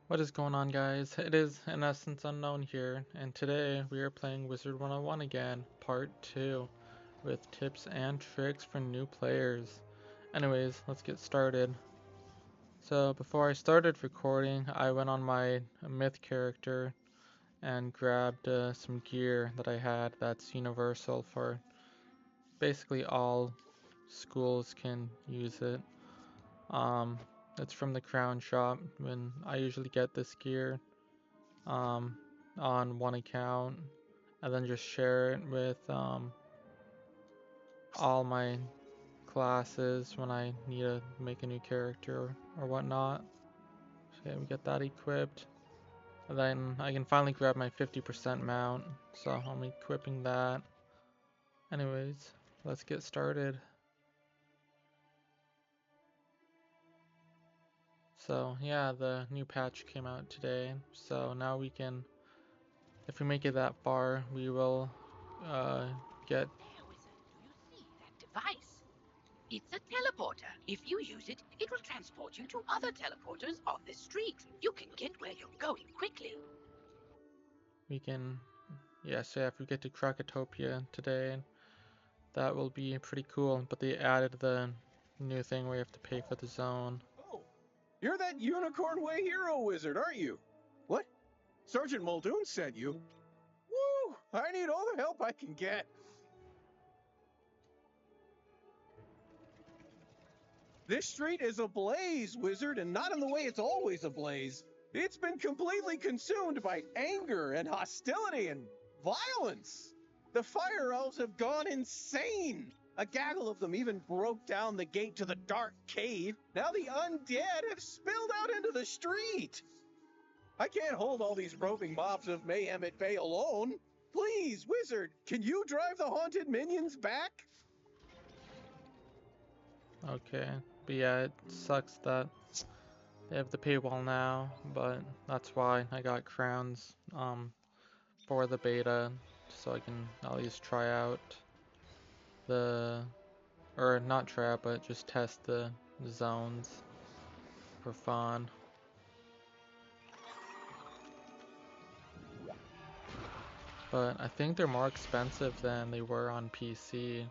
What is going on, guys? It is in essence unknown here, and today we are playing Wizard 101 again, part 2, with tips and tricks for new players. Anyways, let's get started. So before I started recording, I went on my myth character and grabbed some gear that I had that's universal for basically all schools can use it. Um, it's from the crown shop, and I usually get this gear um, on one account and then just share it with all my classes when I need to make a new character or whatnot. Okay, we get that equipped. And then I can finally grab my 50% mount, so I'm equipping that. Anyways, let's get started. So yeah, the new patch came out today, so now we can, if we make it that far, we will uh, get. There, Wizard. Do you see that device? It's a teleporter. If you use it, it will transport you to other teleporters on this street. You can get where you're going quickly. We can, yeah, so if we get to Krakatopia today, that will be pretty cool. But they added the new thing where you have to pay for the zone. Oh, you're that Unicorn Way hero wizard, aren't you? What? Sergeant Muldoon sent you? Woo! I need all the help I can get. This street is ablaze, wizard, and not in the way it's always ablaze. It's been completely consumed by anger and hostility and violence. The fire elves have gone insane. A gaggle of them even broke down the gate to the dark cave. Now the undead have spilled out into the street. I can't hold all these roving mobs of mayhem at bay alone. Please, wizard, can you drive the haunted minions back? Okay, but yeah, it sucks that they have the paywall now, but that's why I got crowns for the beta, so I can at least try out the, or not try out, but just test the zones for fun. But I think they're more expensive than they were on PC,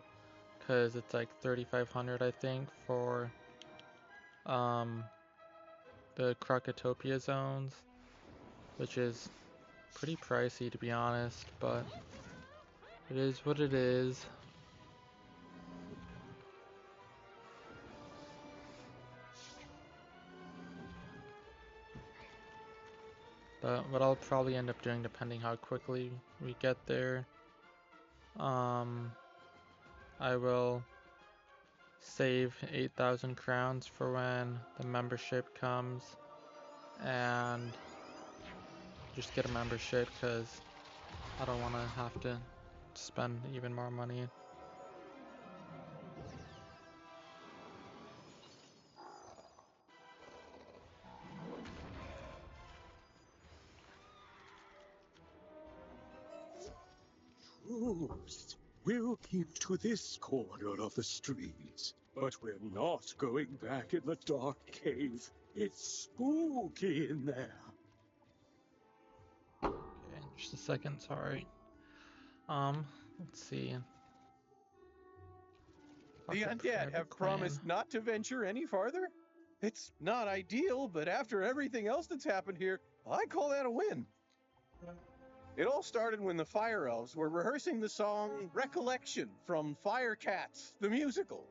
because it's like 3,500 I think for um, the Krakatopia zones, which is pretty pricey to be honest, but it is what it is. But what I'll probably end up doing, depending how quickly we get there, um, I will save 8,000 crowns for when the membership comes and just get a membership, because I don't want to have to spend even more money. Troops, we'll keep to this corner of the street, but we're not going back in the dark cave. It's spooky in there. Okay, just a second, sorry. Let's see. The Pocket undead private have claim. promised not to venture any farther. It's not ideal, but after everything else that's happened here, I call that a win. It all started when the Fire Elves were rehearsing the song Recollection from Fire Cats, the musical.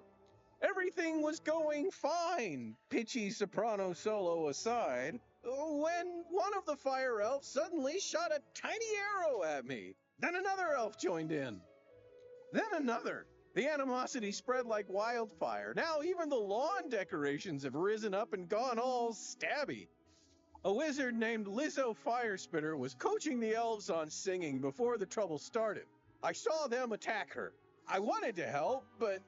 Everything was going fine, pitchy soprano solo aside, when one of the Fire Elves suddenly shot a tiny arrow at me. Then another elf joined in. Then another. The animosity spread like wildfire. Now even the lawn decorations have risen up and gone all stabby. A wizard named Lizzo Firespitter was coaching the elves on singing before the trouble started. I saw them attack her. I wanted to help, but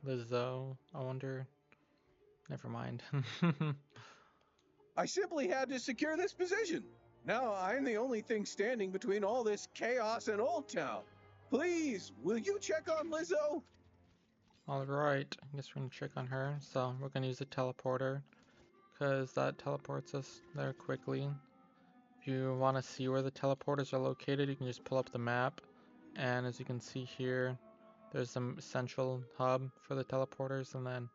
Lizzo, I wonder. Never mind. I simply had to secure this position. Now I'm the only thing standing between all this chaos and Old Town. Please, will you check on Lizzo? Alright, I guess we're gonna check on her. So we're gonna use the teleporter, because that teleports us there quickly. If you want to see where the teleporters are located, you can just pull up the map, and as you can see here, there's some central hub for the teleporters, and then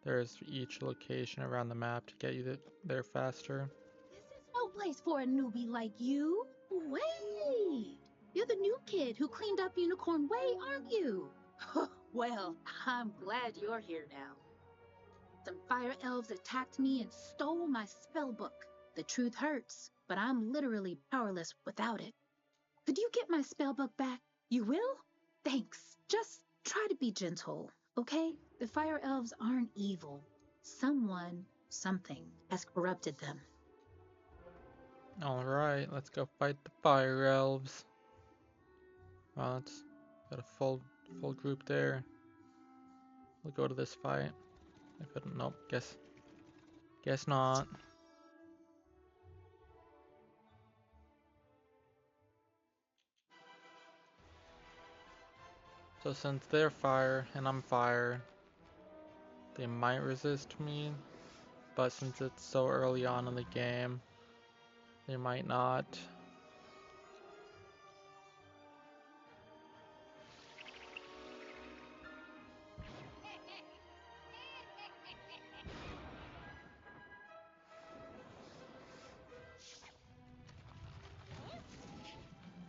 there's each location around the map to get you there faster. This is no place for a newbie like you. Wait! You're the new kid who cleaned up Unicorn Way, aren't you? Well, I'm glad you're here now. Some fire elves attacked me and stole my spell book. The truth hurts, but I'm literally powerless without it. Could you get my spell book back? You will? Thanks. Just try to be gentle, okay? The fire elves aren't evil. Something has corrupted them. Alright, let's go fight the fire elves. Well, it's got a full group there. We'll go to this fight. If it, nope, guess not. So since they're fire and I'm fire, they might resist me, but since it's so early on in the game, they might not.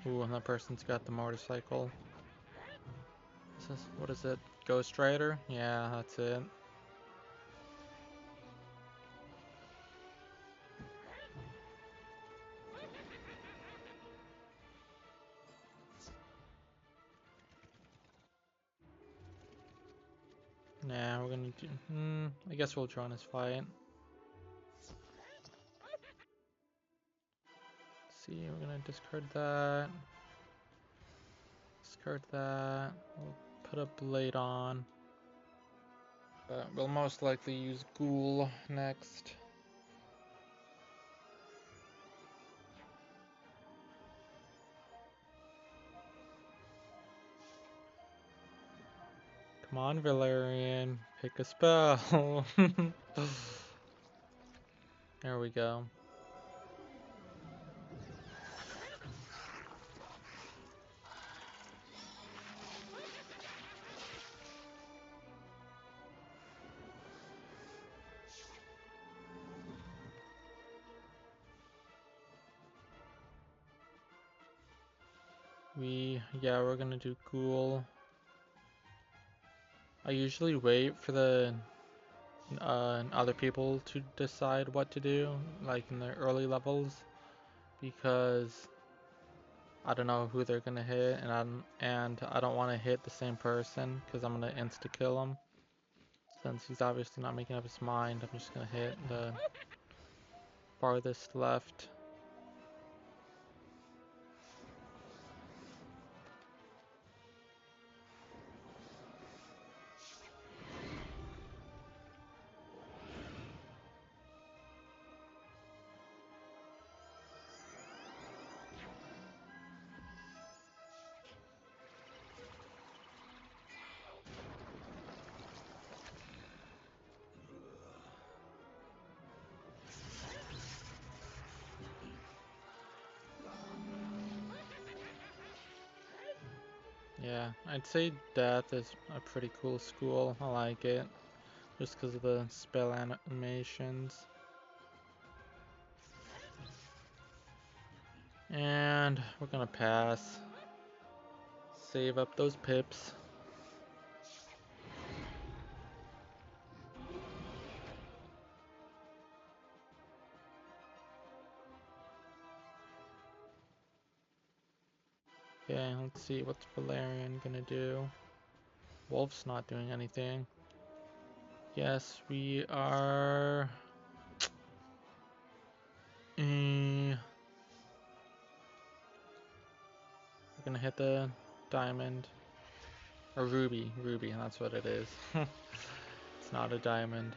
Ooh, and that person's got the motorcycle. What is it? Ghost Rider? Yeah, that's it. Nah, we're gonna do. I guess we'll join his fight. Let's see, we're gonna discard that. Discard that. We'll put a blade on. But we'll most likely use Ghoul next. Come on, Valerian, pick a spell. There we go. We're gonna do Ghoul. I usually wait for the other people to decide what to do, like in the early levels, because I don't know who they're gonna hit, and I don't want to hit the same person because I'm gonna insta kill him. Since he's obviously not making up his mind, I'm just gonna hit the farthest left. Yeah, I'd say Death is a pretty cool school. I like it, just because of the spell animations. And we're gonna pass. Save up those pips. Okay, let's see what's Valerian gonna do. Wolf's not doing anything. Yes, we are. We're gonna hit the diamond. Or ruby, that's what it is. It's not a diamond.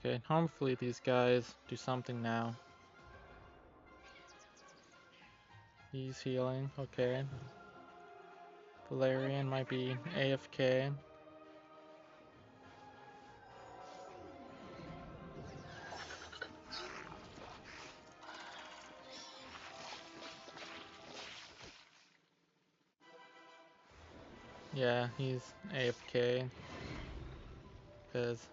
Okay, hopefully these guys do something now. He's healing, okay. Valerian might be AFK. Yeah, he's AFK. Because,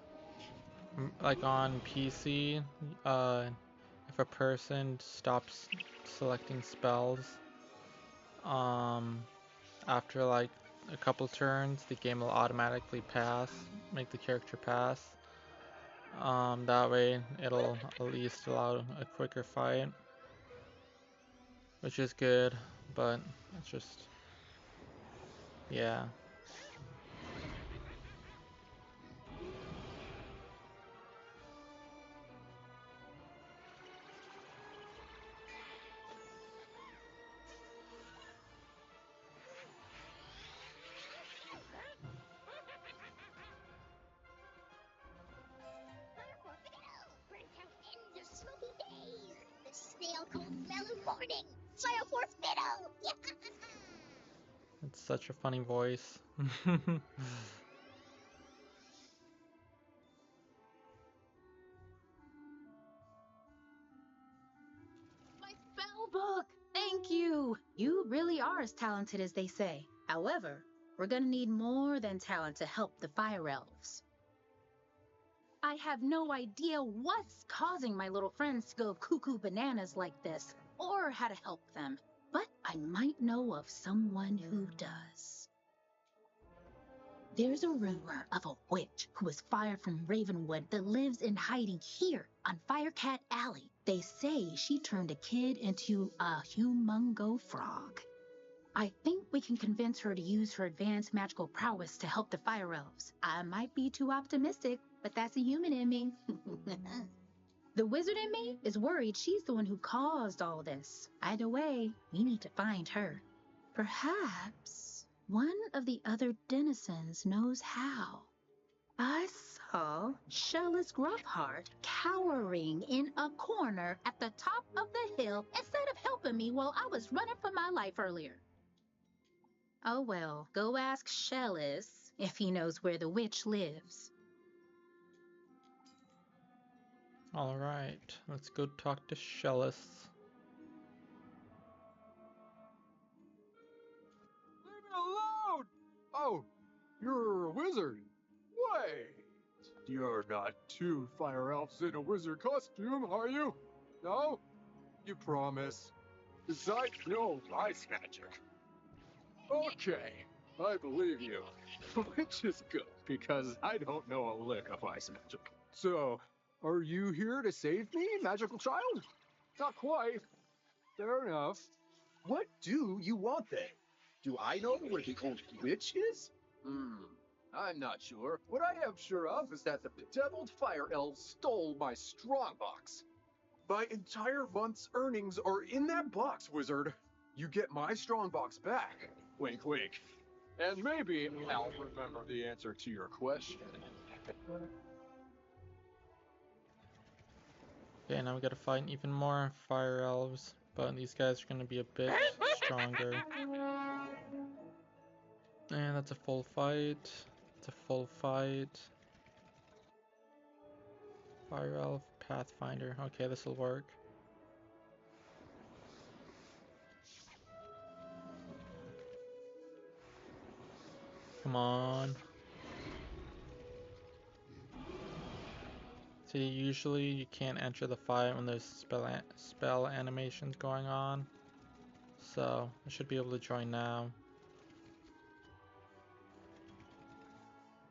like on PC, if a person stops selecting spells, after like a couple turns, the game will automatically make the character pass. That way, it'll at least allow a quicker fight, which is good, but it's just, yeah. Burnt out ends of smoky days. The stale cold smell of morning. Fire for fiddle. It's such a funny voice. My spell book! Thank you! You really are as talented as they say. However, we're gonna need more than talent to help the fire elves. I have no idea what's causing my little friends to go cuckoo bananas like this, or how to help them. But I might know of someone who does. There's a rumor of a witch who was fired from Ravenwood that lives in hiding here on Firecat Alley. They say she turned a kid into a humongo frog. I think we can convince her to use her advanced magical prowess to help the fire elves. I might be too optimistic, but that's a human in me. The wizard in me is worried she's the one who caused all this. Either way, we need to find her. Perhaps one of the other denizens knows how. I saw Shellis Gruffheart cowering in a corner at the top of the hill instead of helping me while I was running for my life earlier. Oh well, go ask Shellis if he knows where the witch lives. Alright, let's go talk to Shellis. Leave me alone! Oh, you're a wizard. Wait, you're not two fire elves in a wizard costume, are you? No? You promise? Besides, no ice magic. Okay, I believe you. Which is good, because I don't know a lick of ice magic. So, are you here to save me, magical child? Not quite. Fair enough. What do you want then? Do I know where the old witch is? I'm not sure. What I am sure of is that the bedeviled fire elves stole my strongbox. My entire month's earnings are in that box, wizard. You get my strongbox back. Wink, wink. And maybe I'll remember the answer to your question. Okay, now we gotta fight even more fire elves, but these guys are gonna be a bit stronger. And that's a full fight. It's a full fight. Fire elf, pathfinder. Okay, this will work. Come on. See, usually you can't enter the fight when there's spell animations going on. So, I should be able to join now.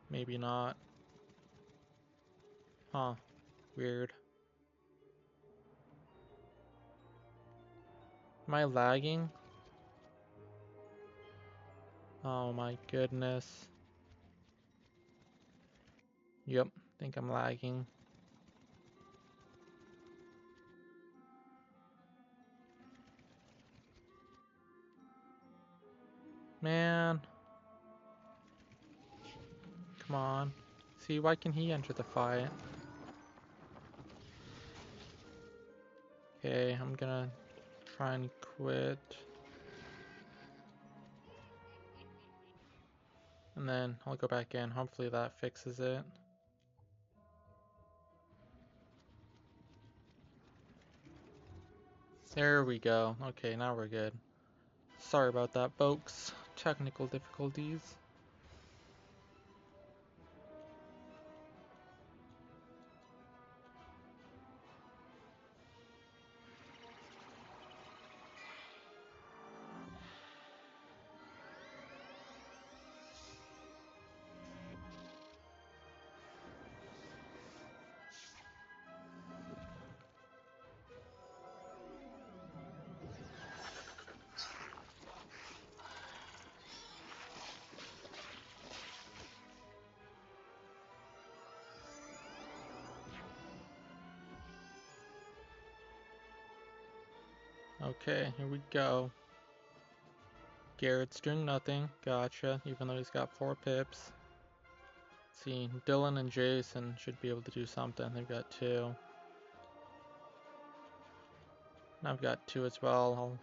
Maybe not. Huh. Weird. Am I lagging? Oh my goodness. Yep, think I'm lagging. Man. Come on. See, why can he enter the fight? Okay, I'm gonna try and quit. And then I'll go back in. Hopefully that fixes it. There we go. Okay, now we're good. Sorry about that, folks. Technical difficulties. Okay, here we go. Garrett's doing nothing. Gotcha, even though he's got 4 pips. Let's see, Dylan and Jason should be able to do something. They've got 2. And I've got 2 as well.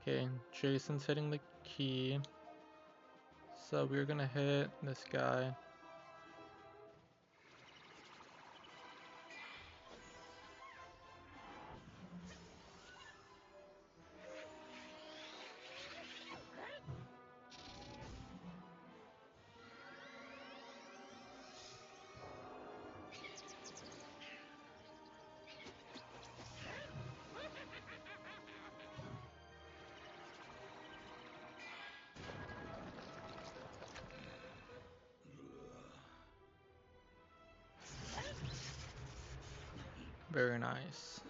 Okay, Jason's hitting the key. So we're gonna hit this guy. Very nice.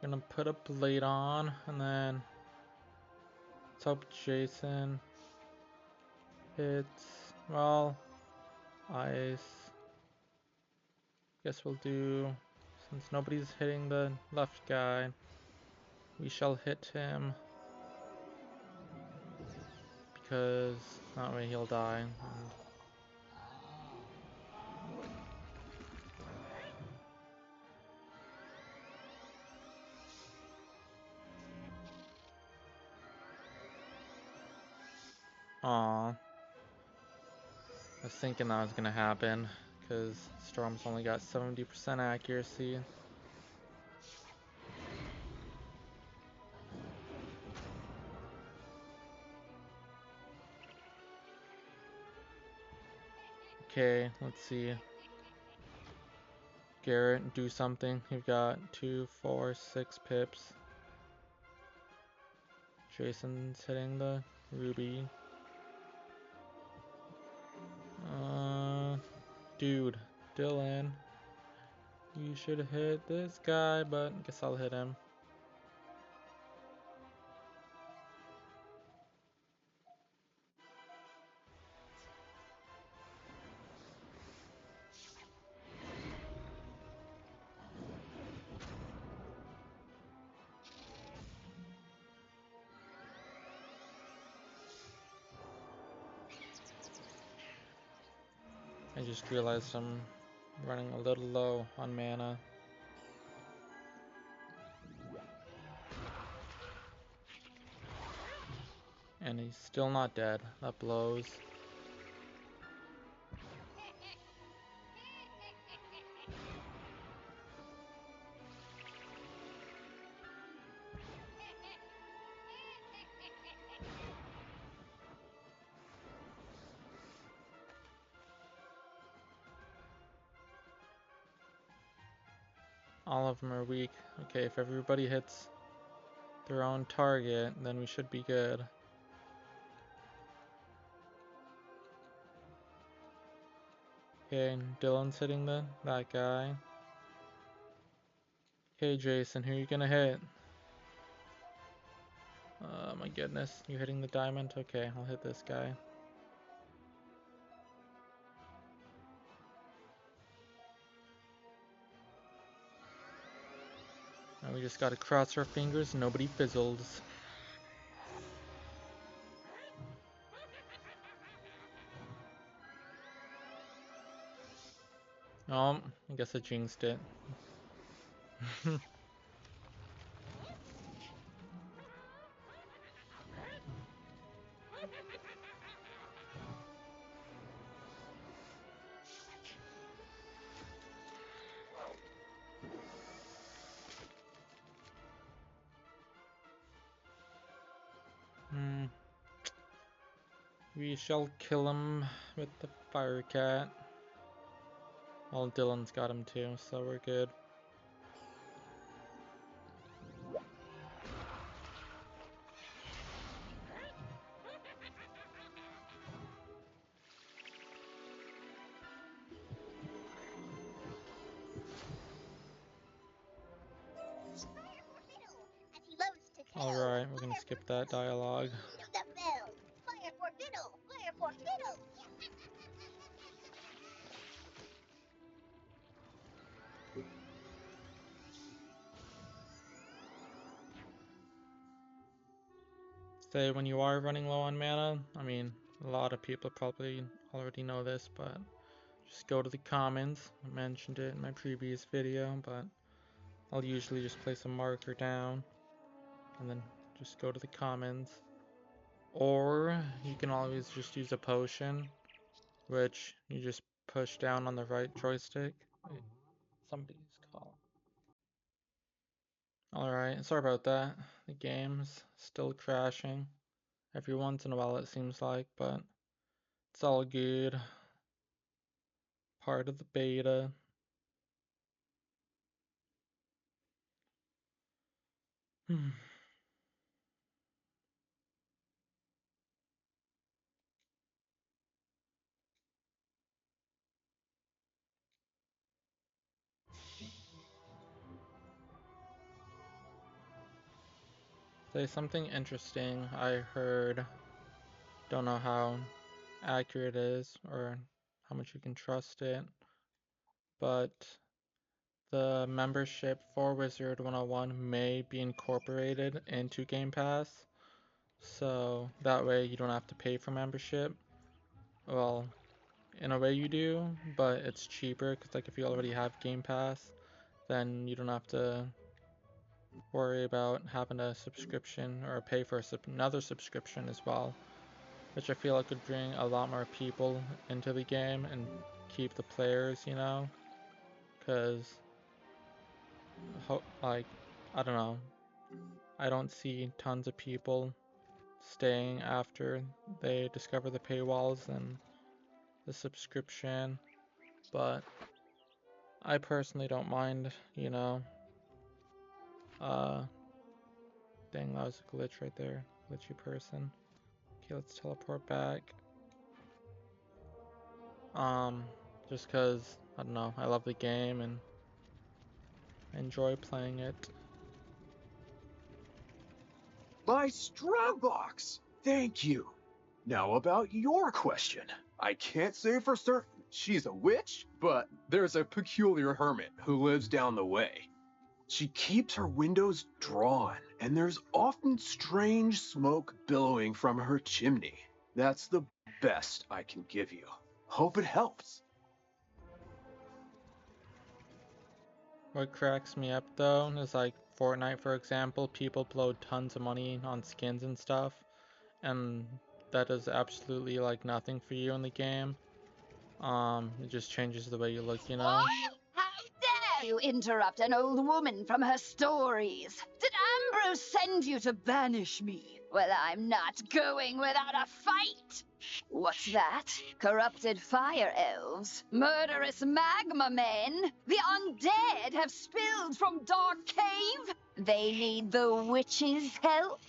Gonna put a blade on, and then let's hope Jason hits, well, ice. Guess we'll do, since nobody's hitting the left guy, we shall hit him, because that way he'll die. Aw. I was thinking that was gonna happen, because Storm's only got 70% accuracy. Okay, let's see. Garrett, do something. You've got 2, 4, 6 pips. Jason's hitting the ruby. Dude, Dylan. You should hit this guy, but I guess I'll hit him. I just realized I'm running a little low on mana. And he's still not dead. That blows. All of them are weak. Okay, if everybody hits their own target, then we should be good. Okay, Dylan's hitting that guy. Okay, Jason, who are you gonna hit? My goodness, you're hitting the diamond? Okay, I'll hit this guy. Now we just gotta cross our fingers, nobody fizzles. Oh, I guess I jinxed it. We shall kill him with the fire cat. Well, Dylan's got him too, so we're good. Alright, we're gonna skip that dialogue. Fire for fiddle! Fire for fiddle! Say when you are running low on mana, I mean, a lot of people probably already know this, but just go to the commons. I mentioned it in my previous video, but I'll usually just place a marker down and then just go to the commons. Or you can always just use a potion, which you just push down on the right joystick. Wait, somebody's call. Alright, sorry about that. The game's still crashing. Every once in a while it seems like, but it's all good. Part of the beta. Say something interesting I heard. Don't know how accurate it is or how much you can trust it, but the membership for Wizard101 may be incorporated into Game Pass, so that way you don't have to pay for membership. Well, in a way you do, but it's cheaper because like if you already have Game Pass, then you don't have to worry about having a subscription or pay for another subscription as well, which I feel like could bring a lot more people into the game and keep the players, you know, because like I don't know, I don't see tons of people staying after they discover the paywalls and the subscription, but I personally don't mind, you know. Dang, that was a glitch right there. Glitchy person. Okay, let's teleport back. Just cause, I don't know, I love the game and I enjoy playing it. My strong box! Thank you. Now about your question. I can't say for certain she's a witch, but there's a peculiar hermit who lives down the way. She keeps her windows drawn, and there's often strange smoke billowing from her chimney. That's the best I can give you. Hope it helps. What cracks me up though is like Fortnite, for example, people blow tons of money on skins and stuff, and that does absolutely like nothing for you in the game. It just changes the way you look, you know? How dare you interrupt an old woman from her stories? Did Ambrose send you to banish me? Well, I'm not going without a fight. What's that? Corrupted fire elves? Murderous magma men? The undead have spilled from Dark Cave? They need the witch's help?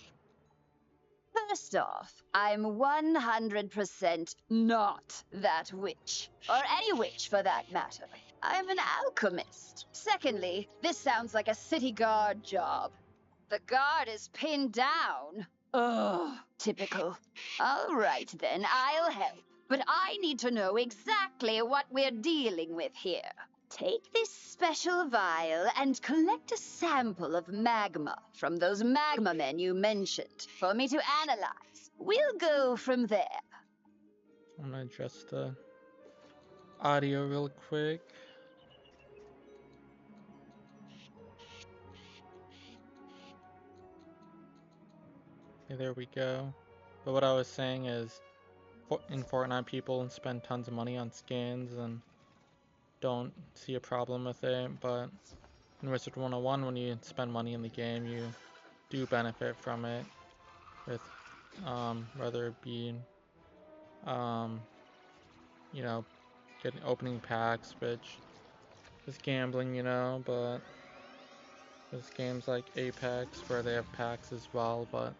First off, I'm 100% not that witch. Or any witch for that matter. I'm an alchemist. Secondly, this sounds like a city guard job. The guard is pinned down. Ugh, typical. All right then, I'll help. But I need to know exactly what we're dealing with here. Take this special vial and collect a sample of magma from those magma men you mentioned for me to analyze. We'll go from there. I'm gonna adjust the audio real quick. Okay, there we go. But what I was saying is, in Fortnite, people spend tons of money on skins and don't see a problem with it, but in Wizard 101, when you spend money in the game, you do benefit from it with, whether it be, you know, getting opening packs, which is gambling, you know, but there's games like Apex where they have packs as well, but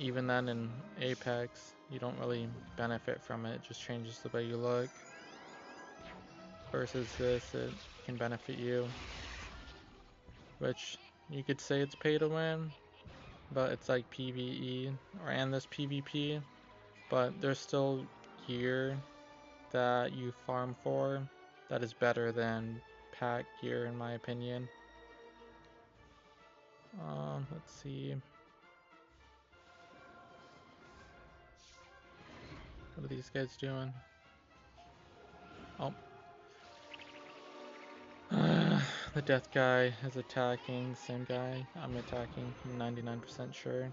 even then in Apex, you don't really benefit from it. It just changes the way you look. Versus this, it can benefit you. Which, you could say it's pay to win, but it's like PvE, and this PvP. But there's still gear that you farm for that is better than pack gear in my opinion. Let's see. What are these guys doing? Oh. The death guy is attacking, same guy I'm attacking, I'm 99% sure.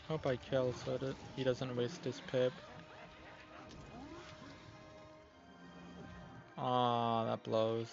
Hope I kill so that he doesn't waste his pip. Aw, that blows.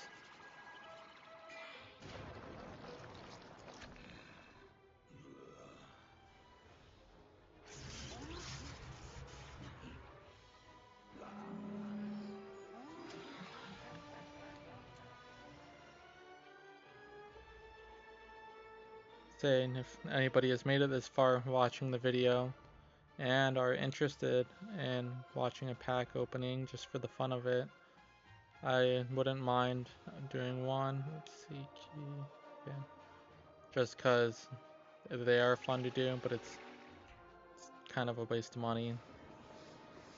Saying if anybody has made it this far watching the video and are interested in watching a pack opening just for the fun of it, I wouldn't mind doing one. Let's see, yeah. Just cause they are fun to do, but it's kind of a waste of money.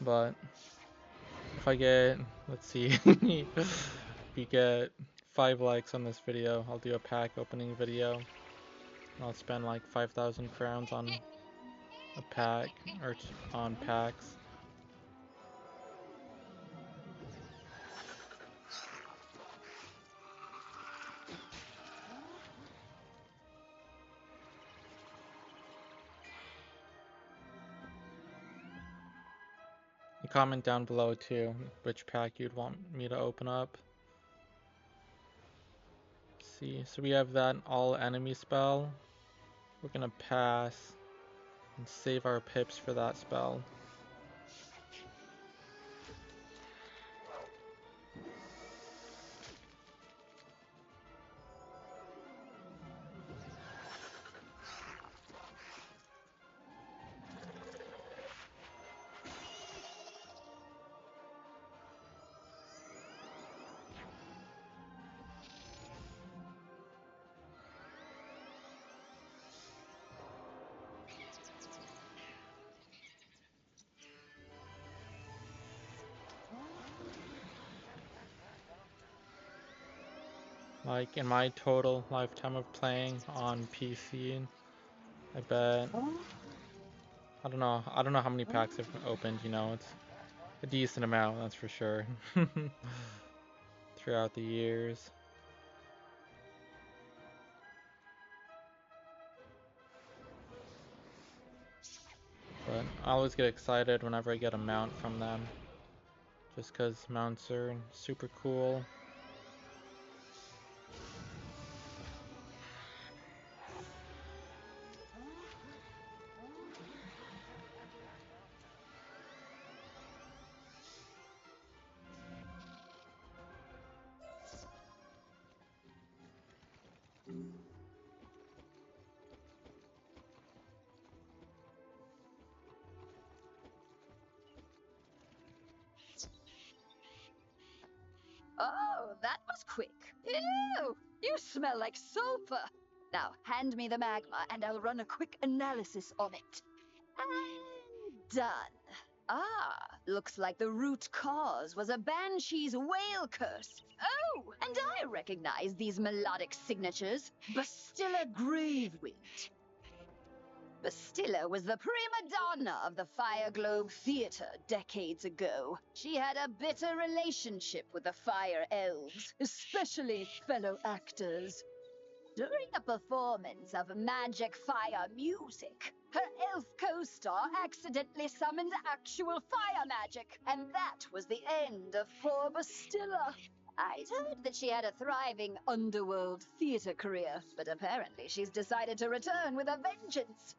But if I get, let's see, if we get 5 likes on this video, I'll do a pack opening video. I'll spend like 5,000 crowns on a pack, or on packs. And comment down below too, which pack you'd want me to open up. Let's see, so we have that all enemy spell. We're gonna pass and save our pips for that spell. Like in my total lifetime of playing on PC, I bet, I don't know how many packs I've opened, you know, it's a decent amount, that's for sure. Throughout the years. But I always get excited whenever I get a mount from them. Just because mounts are super cool. Oh, that was quick. Ew, you smell like sulfur. Now, hand me the magma and I'll run a quick analysis on it. And done. Ah, looks like the root cause was a banshee's whale curse. Oh, and I recognize these melodic signatures. Bastilla Gravewind. Bastilla was the prima donna of the Fire Globe Theatre decades ago. She had a bitter relationship with the Fire Elves, especially fellow actors. During a performance of magic fire music, her elf co-star accidentally summoned actual fire magic, and that was the end of poor Bastilla. I'd heard that she had a thriving underworld theater career, but apparently she's decided to return with a vengeance.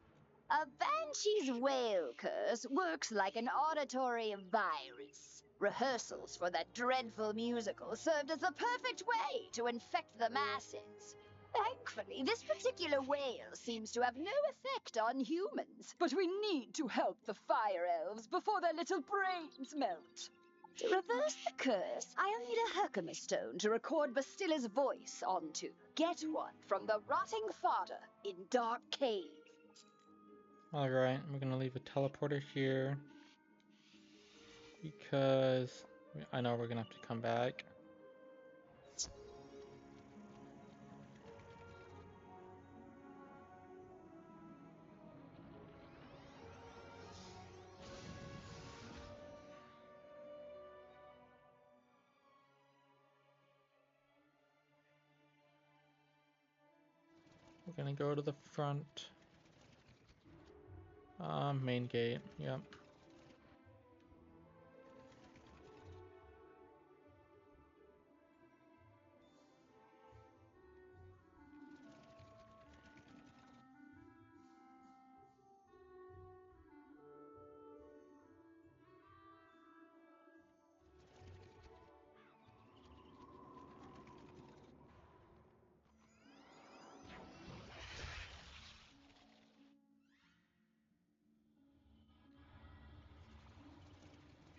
A banshee's whale curse works like an auditory virus. Rehearsals for that dreadful musical served as the perfect way to infect the masses. Thankfully, this particular whale seems to have no effect on humans. But we need to help the fire elves before their little brains melt. To reverse the curse, I'll need a Herkimer stone to record Bastilla's voice onto. Get one from the rotting fodder in Dark Cave. Alright, we're gonna leave a teleporter here because I know we're gonna have to come back. We're gonna go to the front. Main gate, yep.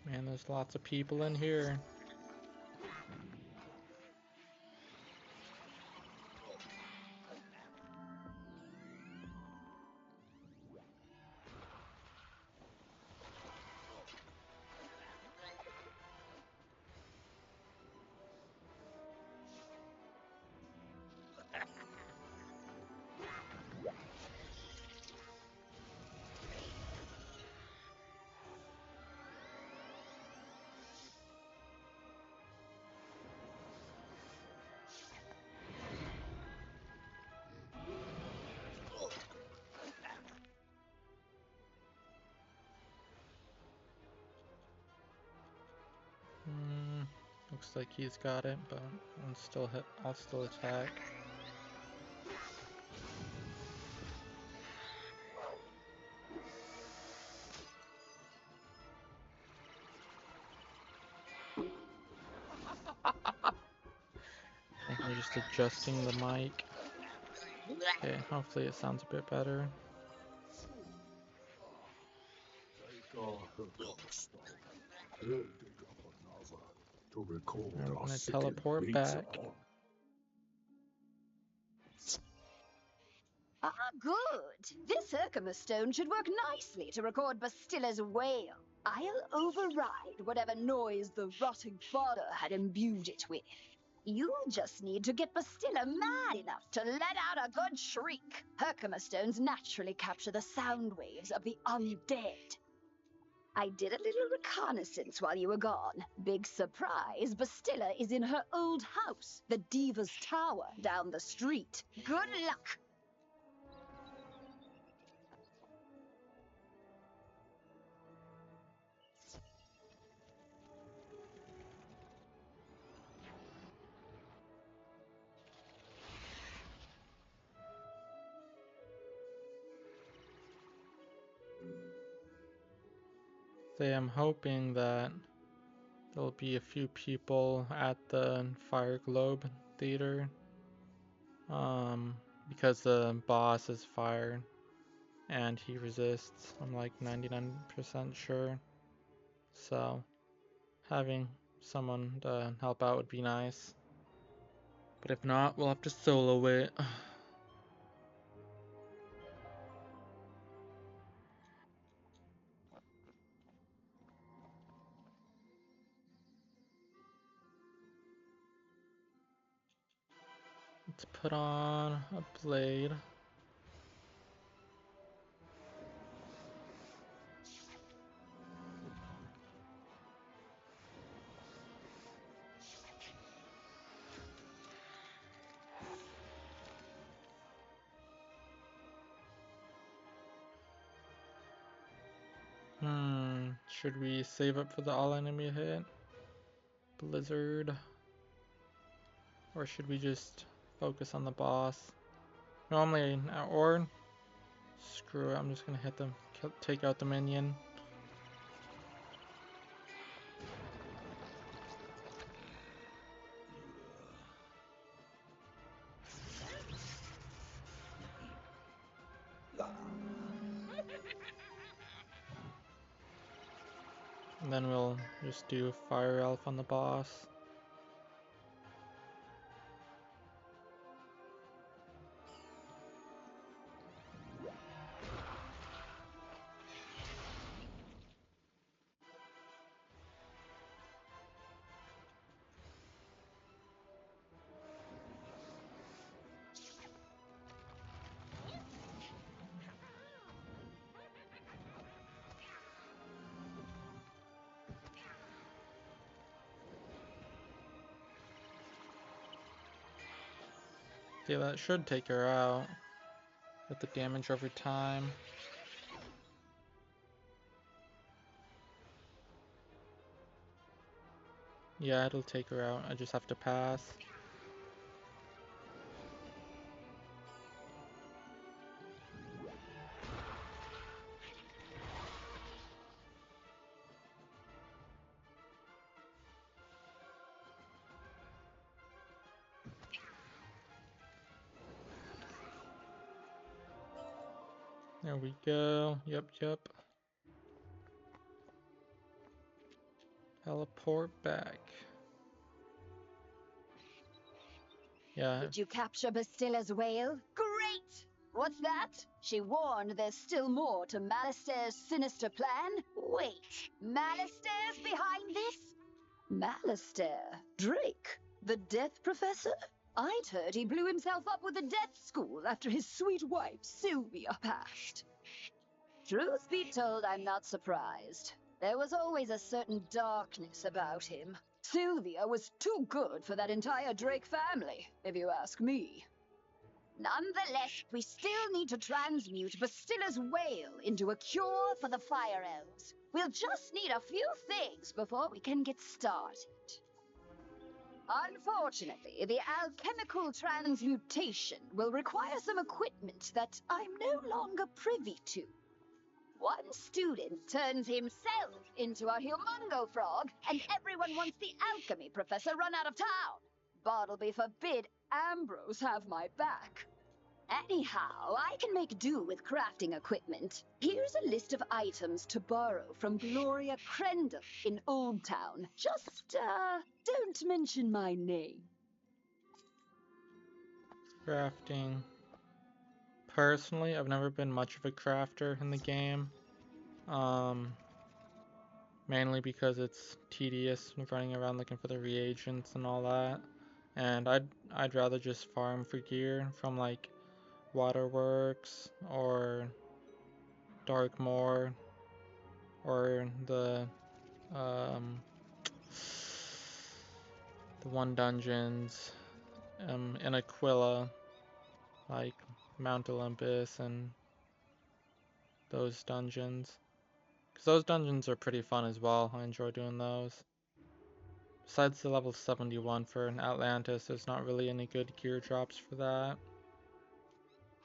Man, there's lots of people in here. Looks like he's got it, but I'll still attack. I think I'm just adjusting the mic. Okay, hopefully it sounds a bit better. I'm gonna teleport back. Ah, good. This Herkimer stone should work nicely to record Bastilla's wail. I'll override whatever noise the rotting fodder had imbued it with. You'll just need to get Bastilla mad enough to let out a good shriek. Herkimer stones naturally capture the sound waves of the undead. I did a little reconnaissance while you were gone. Big surprise, Bastilla is in her old house, the Diva's Tower, down the street. Good luck! I'm hoping that there'll be a few people at the Fire Globe Theater. Because the boss is fire and he resists, I'm like 99% sure. So having someone to help out would be nice. But if not, we'll have to solo it. Let's put on a blade. Should we save up for the all enemy hit? Blizzard. Or should we just focus on the boss? Normally, or screw it, I'm just gonna hit them, take out the minion. And then we'll just do Fire Elf on the boss. Okay, that should take her out with the damage over time. Yeah, it'll take her out. I just have to pass. There we go. Yep. Teleport back. Yeah. Did you capture Bastilla's whale? Great! What's that? She warned there's still more to Malister's sinister plan? Wait, Malister's behind this? Malister? Drake? The Death Professor? I'd heard he blew himself up with the Death School after his sweet wife, Sylvia, passed. Truth be told, I'm not surprised. There was always a certain darkness about him. Sylvia was too good for that entire Drake family, if you ask me. Nonetheless, we still need to transmute Bastilla's whale into a cure for the Fire Elves. We'll just need a few things before we can get started. Unfortunately, the alchemical transmutation will require some equipment that I'm no longer privy to. One student turns himself into a humongo frog, and everyone wants the alchemy professor run out of town. Bartleby forbid Ambrose have my back. Anyhow, I can make do with crafting equipment. Here's a list of items to borrow from Gloria Crendel in Old Town. Just, don't mention my name. Crafting. Personally, I've never been much of a crafter in the game. Mainly because it's tedious running around looking for the reagents and all that. And I'd rather just farm for gear from like Waterworks or Darkmoor or the one dungeons in Aquila, like Mount Olympus and those dungeons. Because those dungeons are pretty fun as well. I enjoy doing those. Besides the level 71 for an Atlantis, there's not really any good gear drops for that.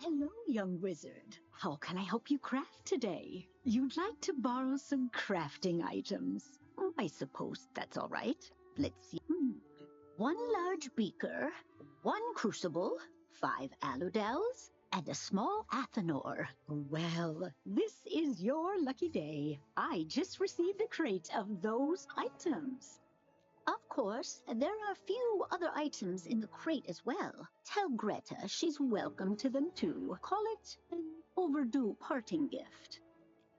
Hello, young wizard. How can I help you craft today? You'd like to borrow some crafting items. I suppose that's all right. Let's see. One large beaker, one crucible, 5 aludels, and a small athanor. Well, this is your lucky day. I just received a crate of those items. Of course, there are a few other items in the crate as well. Tell Greta she's welcome to them too. Call it an overdue parting gift.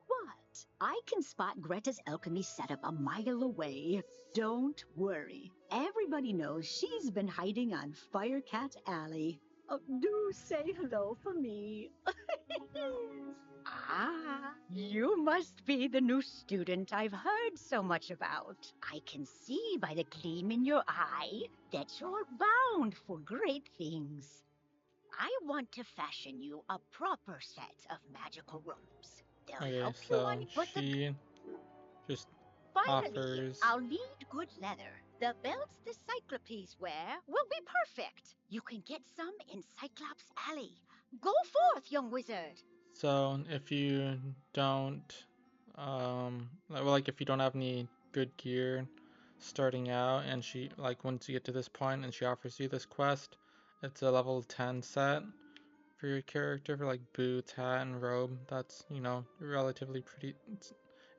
What? I can spot Greta's alchemy setup a mile away. Don't worry. Everybody knows she's been hiding on Firecat Alley. Oh, do say hello for me. Ah, you must be the new student I've heard so much about. I can see by the gleam in your eye that you're bound for great things. I want to fashion you a proper set of magical robes. They'll Okay, help you so unput the... she just Finally, offers. I'll need good leather. The belts the Cyclopes wear will be perfect. You can get some in Cyclops Alley. Go forth, young wizard. So if you don't, like if you don't have any good gear starting out, and she, like, once you get to this point and she offers you this quest, it's a level 10 set for your character for like boots, hat, and robe. That's, relatively pretty.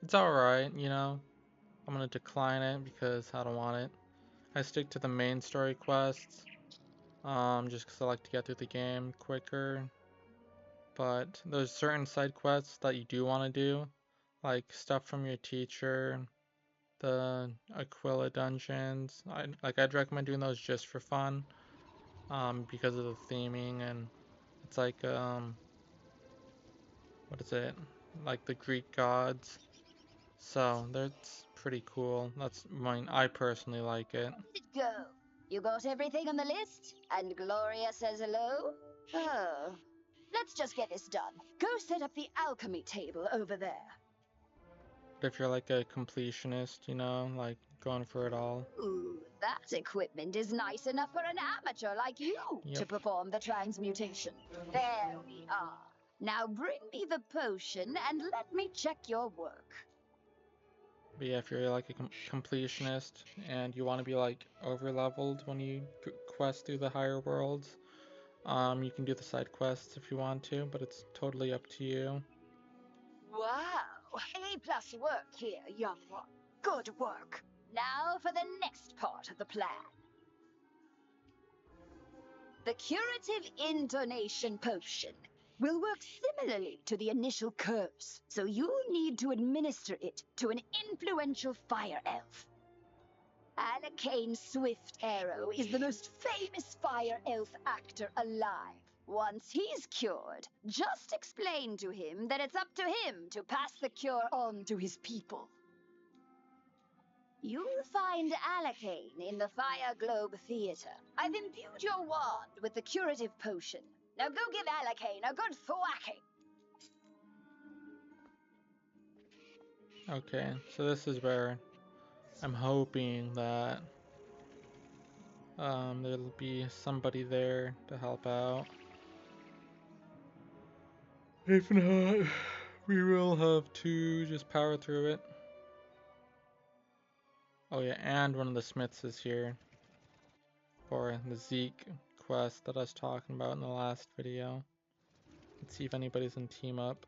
It's alright, I'm gonna decline it because I don't want it. I stick to the main story quests, just because I like to get through the game quicker. But there's certain side quests that you do want to do, like stuff from your teacher, the Aquila dungeons. I'd recommend doing those just for fun, because of the theming, and it's like what is it? Like the Greek gods. So that's pretty cool. I personally like it. How did it go? You got everything on the list? And Gloria says hello? Oh. Let's just get this done. Go set up the alchemy table over there. But if you're like a completionist, like going for it all. Ooh, that equipment is nice enough for an amateur like you to Yep. perform the transmutation. There we are. Now bring me the potion and let me check your work. But yeah, if you're like a completionist and you want to be like over leveled when you quest through the higher worlds, you can do the side quests if you want to, but it's totally up to you. Wow, A+ work here, young one. Good work. Now for the next part of the plan. The curative intonation potion will work similarly to the initial curse, so you need to administer it to an influential fire elf. Alacane Swift Arrow is the most famous fire elf actor alive. Once he's cured, just explain to him that it's up to him to pass the cure on to his people. You'll find Alacane in the Fire Globe Theater. I've imbued your wand with the curative potion. Now go give Alacane a good thwacking. Okay, so this is where I'm hoping that there'll be somebody there to help out. If not, we will have to just power through it. Oh yeah, and one of the smiths is here for the Zeke quest that I was talking about in the last video. Let's see if anybody's in team up.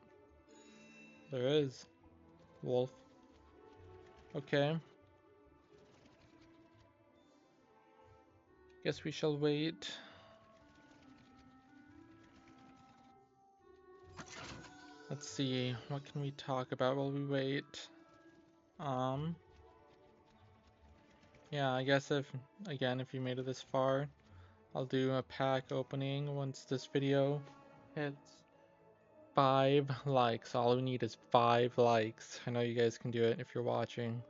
There is. Wolf. Okay. Guess we shall wait. Let's see, what can we talk about while we wait? Yeah, I guess if you made it this far, I'll do a pack opening once this video hits 5 likes. All we need is 5 likes. I know you guys can do it if you're watching.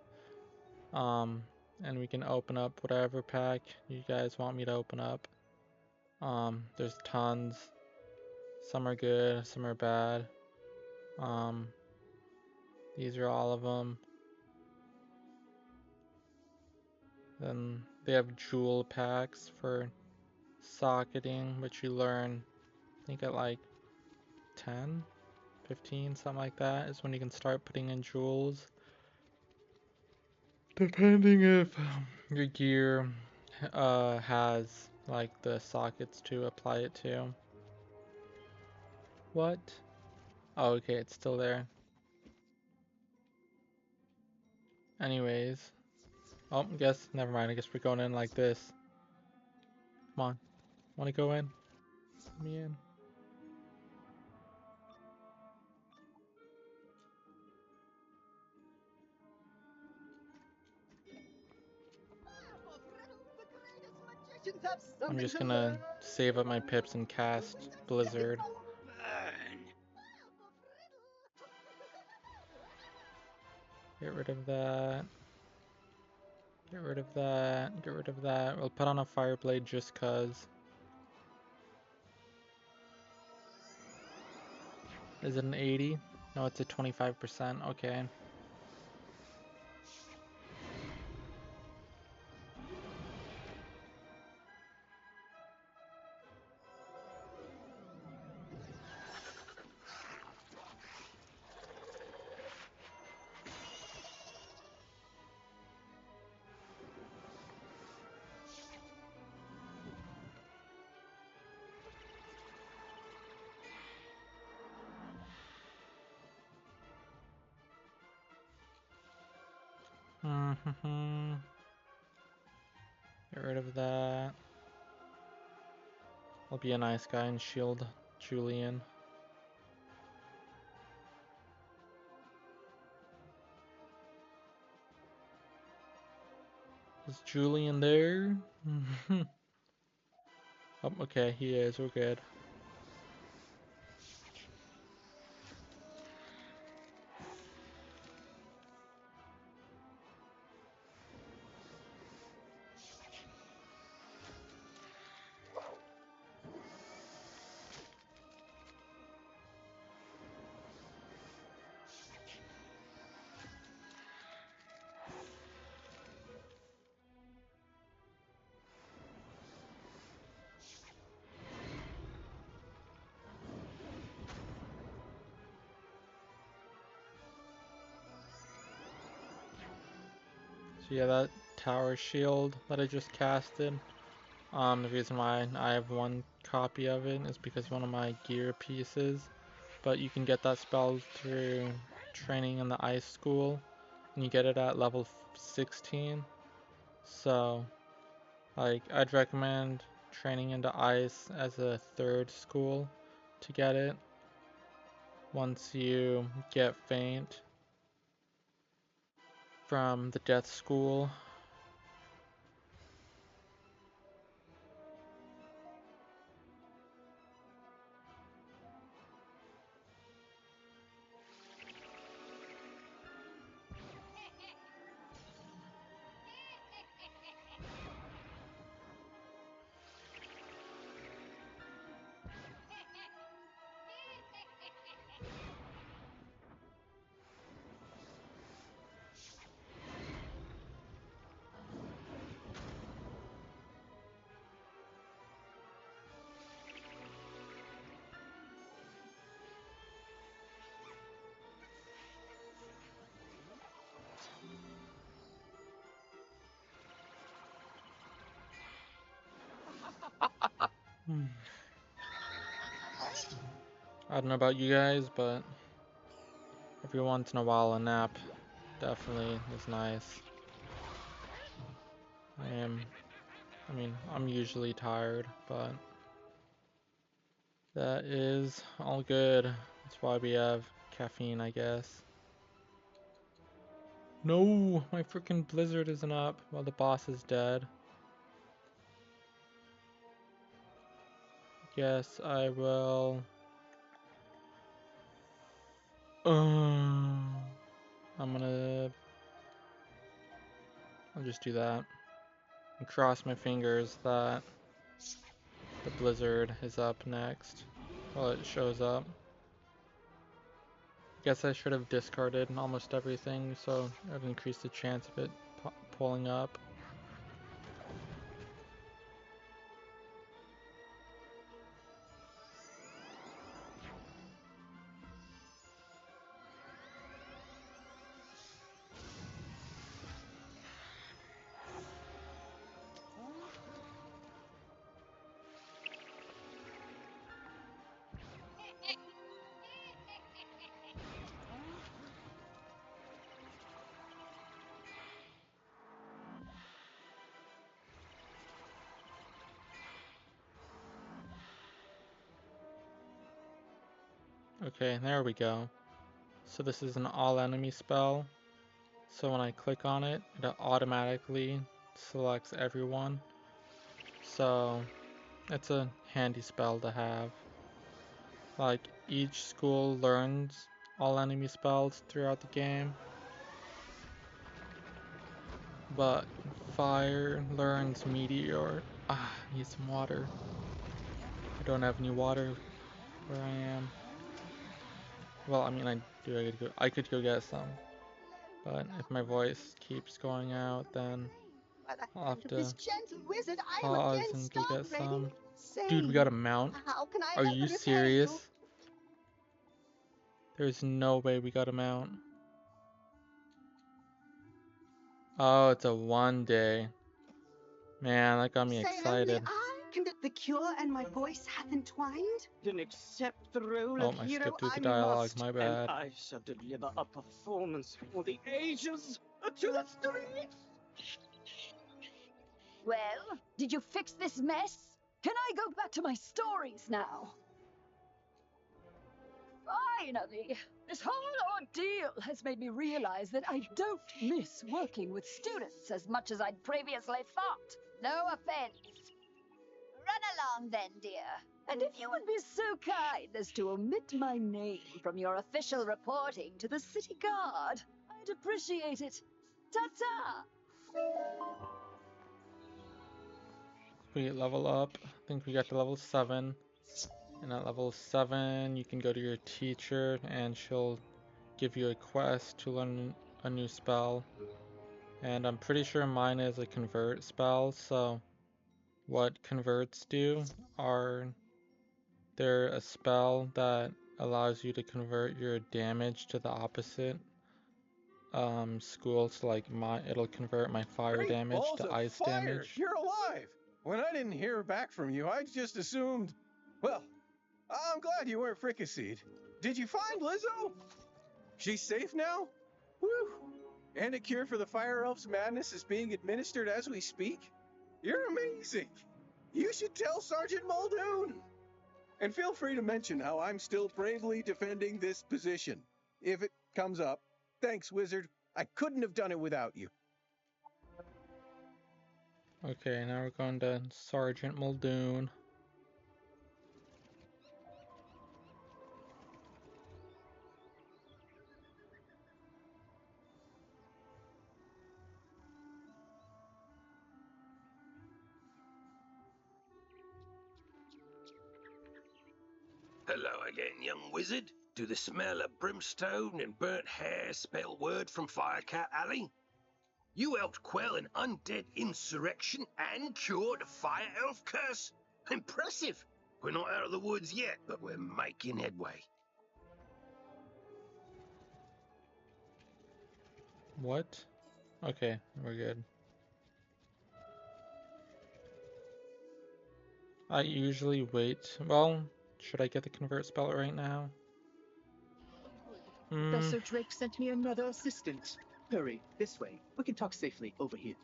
And we can open up whatever pack you guys want me to open up. There's tons. Some are good, some are bad. These are all of them. Then they have jewel packs for socketing, which you learn, I think at like 10, 15, something like that, is when you can start putting in jewels. Depending if your gear has like the sockets to apply it to. What? Oh, okay, it's still there. Anyways, Oh, never mind. I guess we're going in like this. Come on. Want to go in? Let me in. I'm just gonna save up my pips and cast Blizzard. Get rid of that. Get rid of that. Get rid of that. We'll put on a Fireblade just cause. Is it an 80? No, it's a 25%. Okay. Get rid of that. I'll be a nice guy and shield Julian. Is Julian there? Oh, okay, he is. We're good. So yeah, that tower shield that I just casted, the reason why I have one copy of it is because one of my gear pieces, but you can get that spell through training in the ice school, and you get it at level 16. So, like, I'd recommend training into ice as a 3rd school to get it. Once you get faint from the death school. I don't know about you guys, but every once in a while a nap definitely is nice. I'm usually tired, but that is all good. That's why we have caffeine, I guess. No, my freaking Blizzard isn't up while the boss is dead. Guess I will. I'll just do that. And cross my fingers that the Blizzard is up next. Well, it shows up. Guess I should have discarded almost everything, so it would increase the chance of it pulling up. Okay, there we go. So this is an all enemy spell. So when I click on it, it automatically selects everyone. So it's a handy spell to have. Like each school learns all enemy spells throughout the game. But fire learns meteor. Ah, I need some water. I don't have any water where I am. Well, I mean, I could go get some. But if my voice keeps going out, then By the I'll hand have of to this gentle wizard, I am pause again and go get starving. some. Say, Dude, we got a mount. how can I Are ever you repay serious? There's no way we got a mount. Oh, it's a 1 day. Man, that got me Say only excited. I can get the cure and my voice hath entwined. Then accept the role Oh, of I hero skipped through the I dialogue, must, my and bad. I shall deliver a performance for the ages to the streets. Well, did you fix this mess? Can I go back to my stories now? Finally! This whole ordeal has made me realize that I don't miss working with students as much as I'd previously thought. No offense. Run along then, dear. And if you would be so kind as to omit my name from your official reporting to the city guard, I'd appreciate it. Ta-ta! We level up. I think we got to level 7. And at level 7, you can go to your teacher and she'll give you a quest to learn a new spell. And I'm pretty sure mine is a convert spell, so what converts do are they're a spell that allows you to convert your damage to the opposite school. So like it'll convert my fire Great damage balls to of ice fire! damage. You're alive! When I didn't hear back from you, I just assumed. Well, I'm glad you weren't fricasseed. Did you find Lizzo? She's safe now? Whew! And a cure for the Fire Elf's madness is being administered as we speak? You're amazing! You should tell Sergeant Muldoon! And feel free to mention how I'm still bravely defending this position. If it comes up. Thanks, Wizard. I couldn't have done it without you. Okay, now we're going to Sergeant Muldoon. Hello again, young wizard. Do the smell of brimstone and burnt hair spell word from Firecat Alley? You helped quell an undead insurrection and cured a fire elf curse. Impressive. We're not out of the woods yet, but we're making headway. What? Okay, we're good. I usually wait. Well, should I get the convert spell right now? Professor Drake sent me another assistant. Hurry, this way. We can talk safely over here.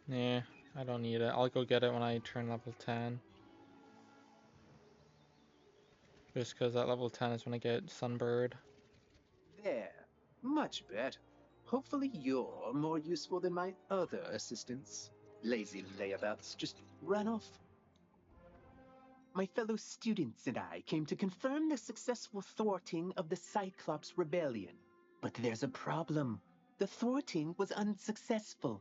Nah, I don't need it. I'll go get it when I turn level 10. Just because at level 10 is when I get Sunbird. There. Much better. Hopefully you're more useful than my other assistants. Lazy layabouts just run off. My fellow students and I came to confirm the successful thwarting of the Cyclops Rebellion. But there's a problem. The thwarting was unsuccessful.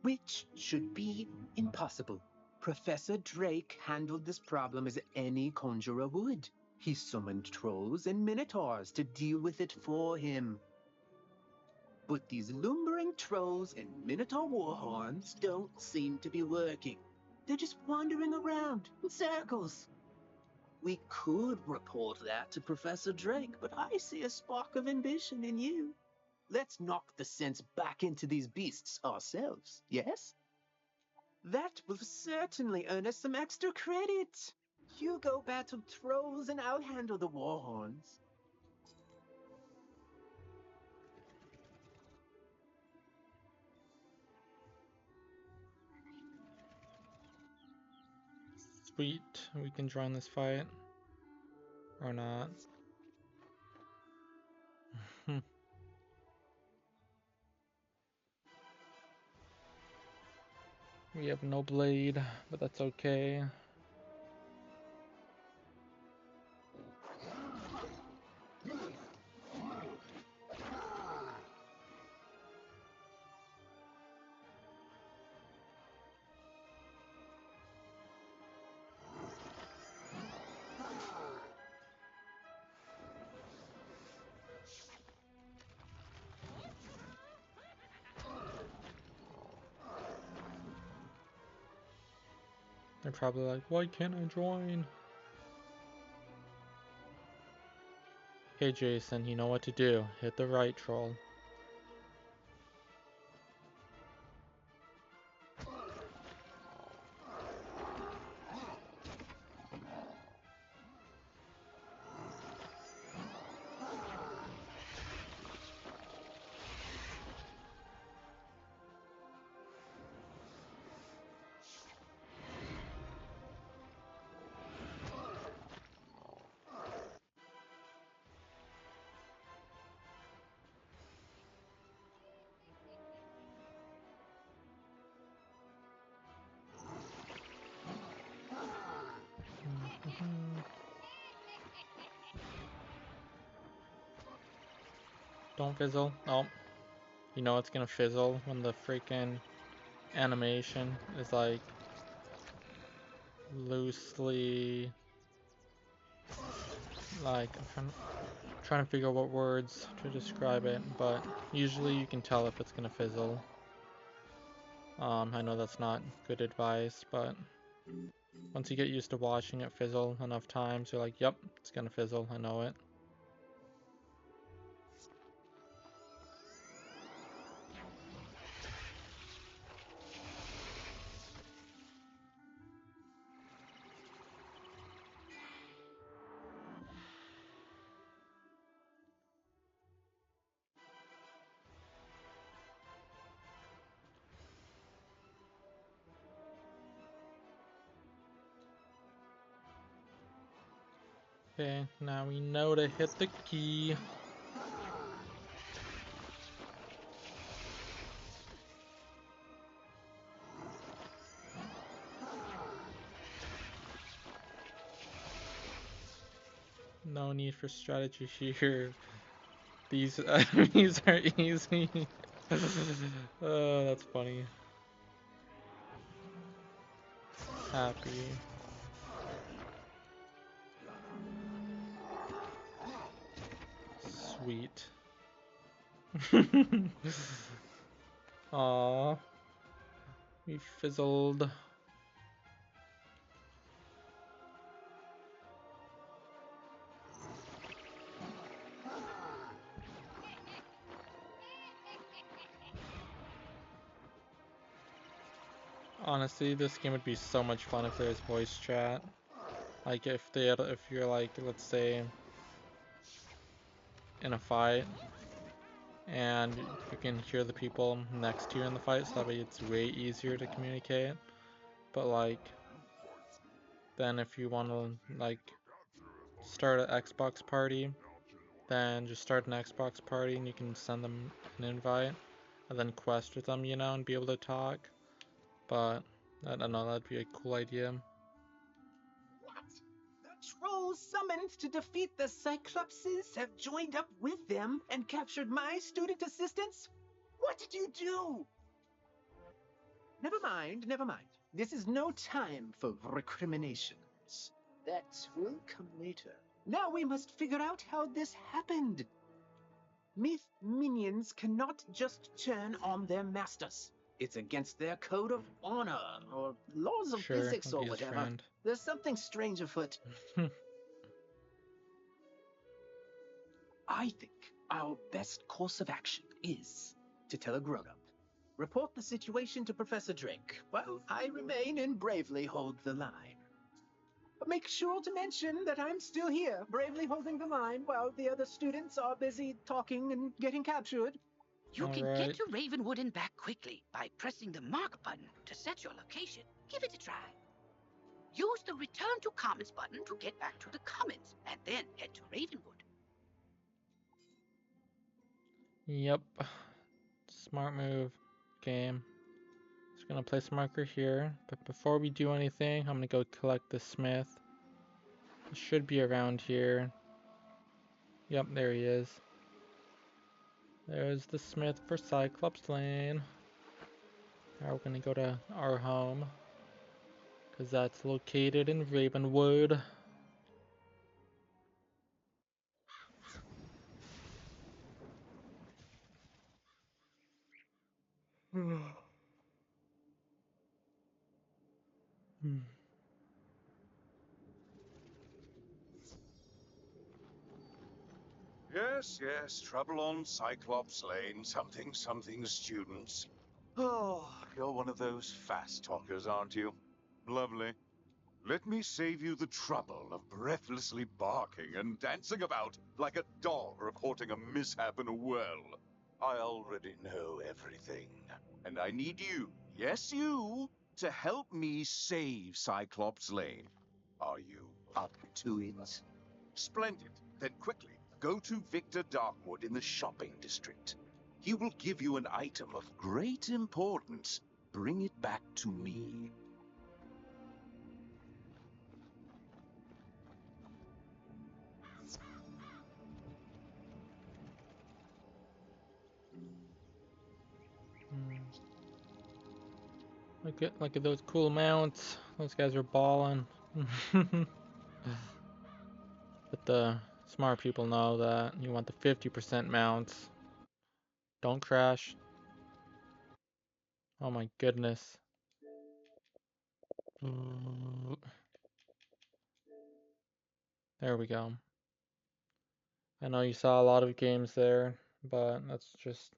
Which should be impossible. Professor Drake handled this problem as any conjurer would. He summoned trolls and minotaurs to deal with it for him. But these lumbering trolls and minotaur warhorns don't seem to be working. They're just wandering around in circles. We could report that to Professor Drake, but I see a spark of ambition in you. Let's knock the sense back into these beasts ourselves, yes? That will certainly earn us some extra credit. You go battle trolls and I'll handle the warhorns. Sweet, we can join this fight. Or not. We have no blade, but that's okay. They're probably like, why can't I join? Hey Jason, you know what to do. Hit the right troll. Don't fizzle. Oh. You know it's gonna fizzle when the freaking animation is like loosely like I'm trying to figure out what words to describe it, but usually you can tell if it's gonna fizzle. I know that's not good advice, but once you get used to watching it fizzle enough times, you're like, yep, it's gonna fizzle, I know it. Okay, now we know to hit the key. No need for strategy here. These enemies are easy. Oh, that's funny. Happy. Sweet. Aww. We fizzled. Honestly, this game would be so much fun if there's voice chat. Like if you're like, let's say, in a fight, and you can hear the people next to you in the fight, so that way it's way easier to communicate. But like, then if you want to like start an Xbox party, then just start an Xbox party and you can send them an invite, and then quest with them, you know, and be able to talk. But I don't know, that'd be a cool idea. What? The trolls summoned to defeat the Cyclopses have joined up with them and captured my student assistants? What did you do? Never mind, never mind. This is no time for recriminations. That will come later. Now we must figure out how this happened. Myth minions cannot just turn on their masters. It's against their code of honor or laws of Sure, physics I'll or be his whatever. friend. There's something strange afoot. I think our best course of action is to tell a grown-up. Report the situation to Professor Drake while I remain and bravely hold the line. But make sure to mention that I'm still here, bravely holding the line while the other students are busy talking and getting captured. You can Alright. get to Ravenwood and back quickly by pressing the mark button to set your location. Give it a try. Use the Return to Commons button to get back to the Commons, and then head to Ravenwood. Yep. Smart move, game. Just gonna place a marker here, but before we do anything, I'm gonna go collect the smith. He should be around here. Yep, there he is. There's the smith for Cyclops Lane. Now we're gonna go to our home, because that's located in Ravenwood. Yes, yes, trouble on Cyclops Lane, something students. Oh, you're one of those fast talkers, aren't you? Lovely. Let me save you the trouble of breathlessly barking and dancing about like a dog reporting a mishap in a well. I already know everything, and I need you, yes you, to help me save Cyclops Lane. Are you up to it? Splendid. Then quickly, go to Victor Darkwood in the shopping district. He will give you an item of great importance. Bring it back to me. Look at those cool mounts. Those guys are balling. But the smart people know that you want the 50% mounts. Don't crash. Oh my goodness. There we go. I know you saw a lot of games there, but that's just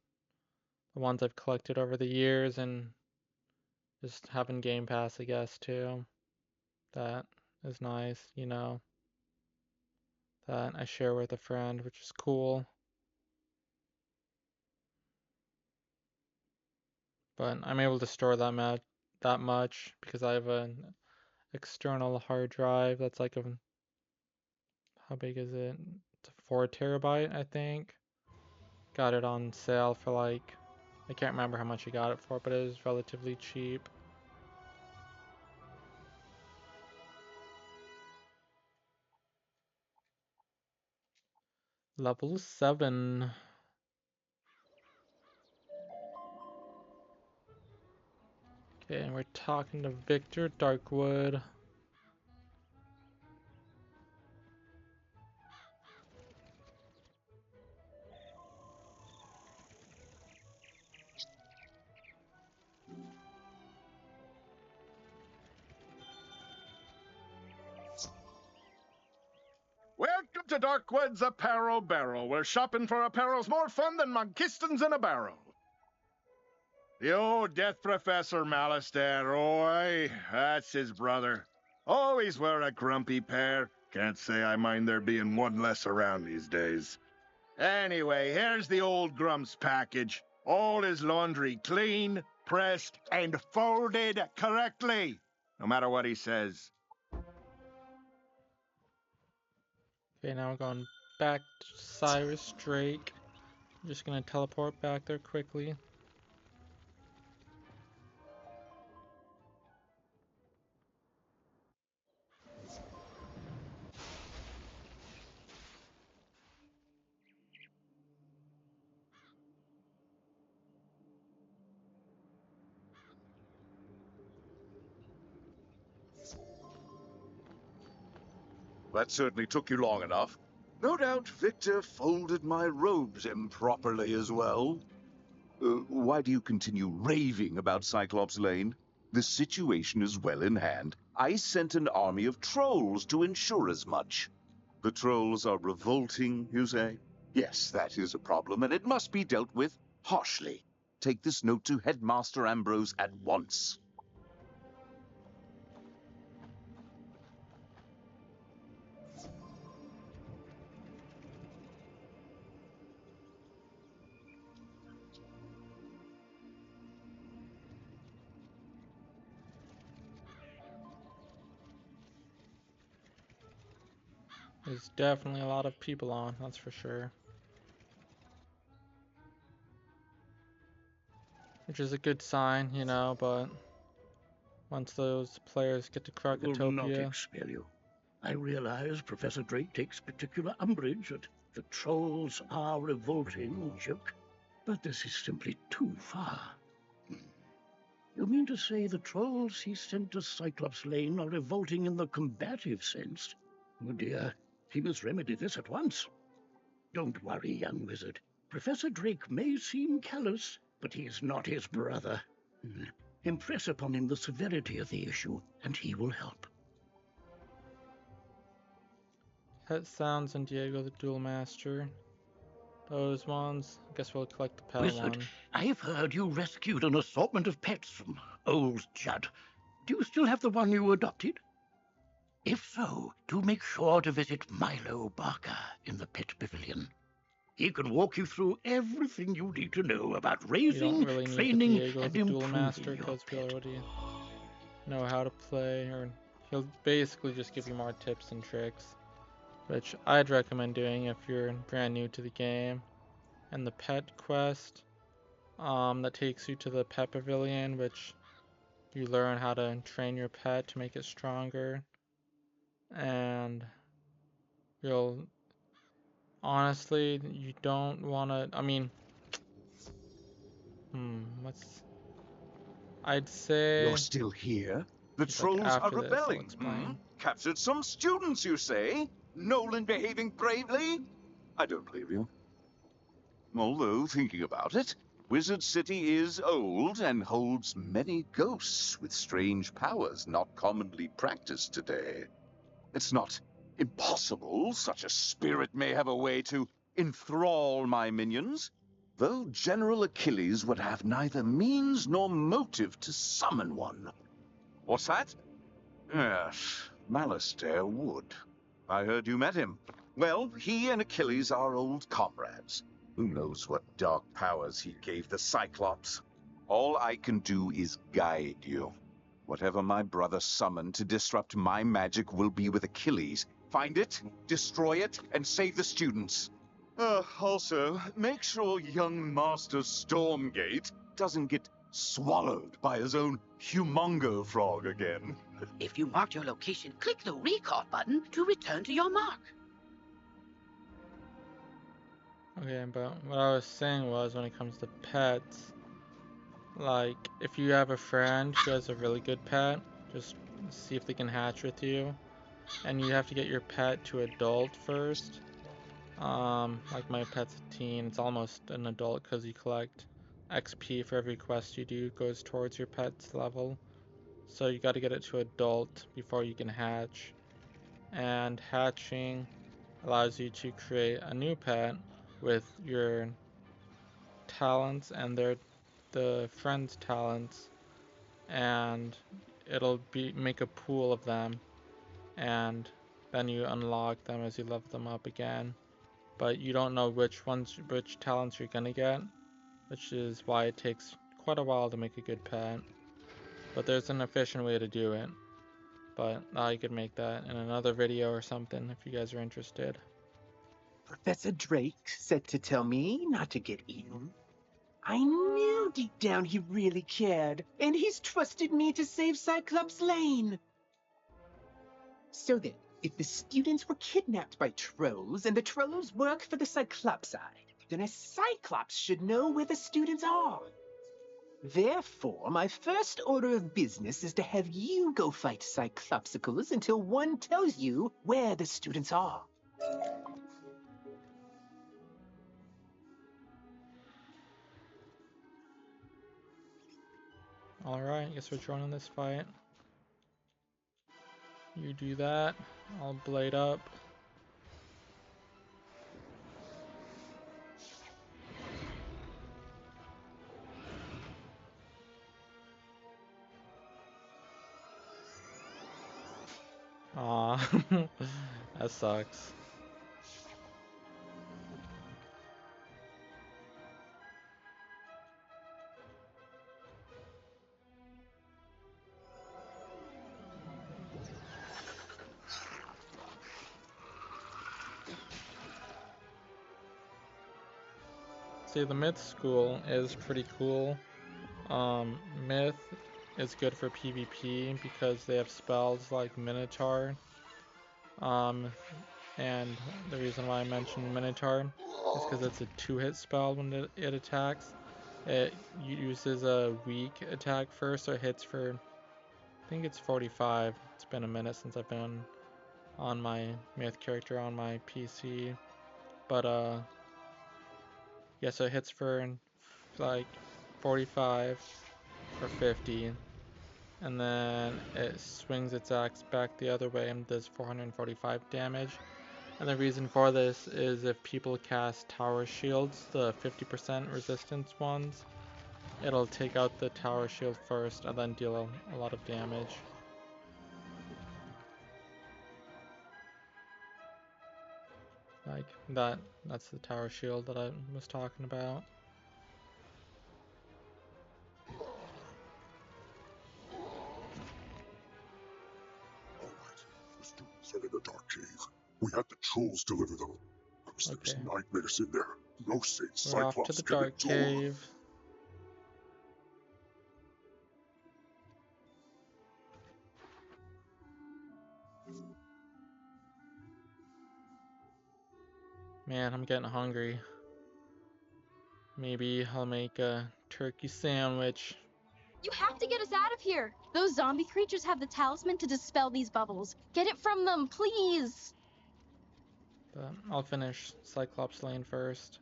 the ones I've collected over the years and just having Game Pass, I guess, too. That is nice, you know. That I share with a friend, which is cool. But I'm able to store that much because I have an external hard drive that's like how big is it? It's a 4 terabyte, I think. Got it on sale for like, I can't remember how much I got it for, but it was relatively cheap. Level 7. Okay, and we're talking to Victor Darkwood. Welcome to Darkwood's Apparel Barrel, where shopping for apparel's more fun than Monkistons in a barrel. The old death professor Malastair, oi, that's his brother. Always were a grumpy pair. Can't say I mind there being one less around these days. Anyway, here's the old Grump's package. All his laundry clean, pressed, and folded correctly. No matter what he says. Okay, now we're going back to Cyrus Drake. I'm just gonna teleport back there quickly. That certainly took you long enough. No doubt Victor folded my robes improperly as well. Why do you continue raving about Cyclops Lane? The situation is well in hand. I sent an army of trolls to ensure as much. The trolls are revolting, you say? Yes, that is a problem, and it must be dealt with harshly. Take this note to Headmaster Ambrose at once. There's definitely a lot of people on, that's for sure. Which is a good sign, you know, but once those players get to I will not Krakatopia... expel you. I realize Professor Drake takes particular umbrage at the trolls are revolting joke, but this is simply too far. You mean to say the trolls he sent to Cyclops Lane are revolting in the combative sense? Oh dear, he must remedy this at once. Don't worry, young wizard. Professor Drake may seem callous, but he is not his brother. Impress upon him the severity of the issue, and he will help. Pet Sounds and Diego the Duel Master. Those ones, I guess we'll collect the pet Wizard, one. I've heard you rescued an assortment of pets from old Judd. Do you still have the one you adopted? If so, do make sure to visit Milo Barker in the Pet Pavilion. He can walk you through everything you need to know about raising, You don't really need training, the Diego and the Duel improving Master your because we pet. already know how to play, or he'll basically just give you more tips and tricks, which I'd recommend doing if you're brand new to the game. And the pet quest that takes you to the Pet Pavilion, which you learn how to train your pet to make it stronger. And you'll honestly, you don't want to, I mean, I'd say... You're still here? The like trolls are after this, I'll rebelling. explain. Captured some students, you say? Nolan behaving bravely? I don't believe you. Although, thinking about it, Wizard City is old and holds many ghosts with strange powers not commonly practiced today. It's not impossible such a spirit may have a way to enthrall my minions, though General Achilles would have neither means nor motive to summon one. What's that? Yes, Malastair would. I heard you met him. Well, he and Achilles are old comrades. Who knows what dark powers he gave the Cyclops? All I can do is guide you. Whatever my brother summoned to disrupt my magic will be with Achilles. Find it, destroy it, and save the students. Also, make sure young Master Stormgate doesn't get swallowed by his own humongo frog again. If you marked your location, click the recall button to return to your mark. Okay, but what I was saying was, when it comes to pets, like, if you have a friend who has a really good pet, just see if they can hatch with you. And you have to get your pet to adult first. Like my pet's a teen, it's almost an adult because you collect XP for every quest you do, goes towards your pet's level. So you got to get it to adult before you can hatch. And hatching allows you to create a new pet with your talents and the friend's talents, and it'll make a pool of them, and then you unlock them as you level them up again. But you don't know which talents you're gonna get, which is why it takes quite a while to make a good pet. But there's an efficient way to do it. But I could make that in another video or something if you guys are interested. Professor Drake said to tell me not to get eaten. I knew deep down he really cared, and he's trusted me to save Cyclops Lane. So then, if the students were kidnapped by trolls and the trolls work for the Cyclopside, then a Cyclops should know where the students are. Therefore, my first order of business is to have you go fight Cyclopsicles until one tells you where the students are. Alright, guess we're joining this fight. You do that, I'll blade up. Aw, that sucks. See, the Myth School is pretty cool. Myth is good for PvP because they have spells like Minotaur. And the reason why I mentioned Minotaur is because it's a 2-hit spell when it attacks. It uses a weak attack first, so it hits for, I think it's 45. It's been a minute since I've been on my Myth character on my PC. But, yeah, so it hits for like 45 or 50. And then it swings its axe back the other way and does 445 damage. And the reason for this is if people cast tower shields, the 50% resistance ones, it'll take out the tower shield first and then deal a lot of damage. Like that's the tower shield that I was talking about. The students are in the dark cave. We had the trolls deliver them. There's nightmares in there. No saint We're off to Cyclops the can dark endure. cave. Man, I'm getting hungry. Maybe I'll make a turkey sandwich. You have to get us out of here. Those zombie creatures have the talisman to dispel these bubbles. Get it from them, please. But I'll finish Cyclops Lane first.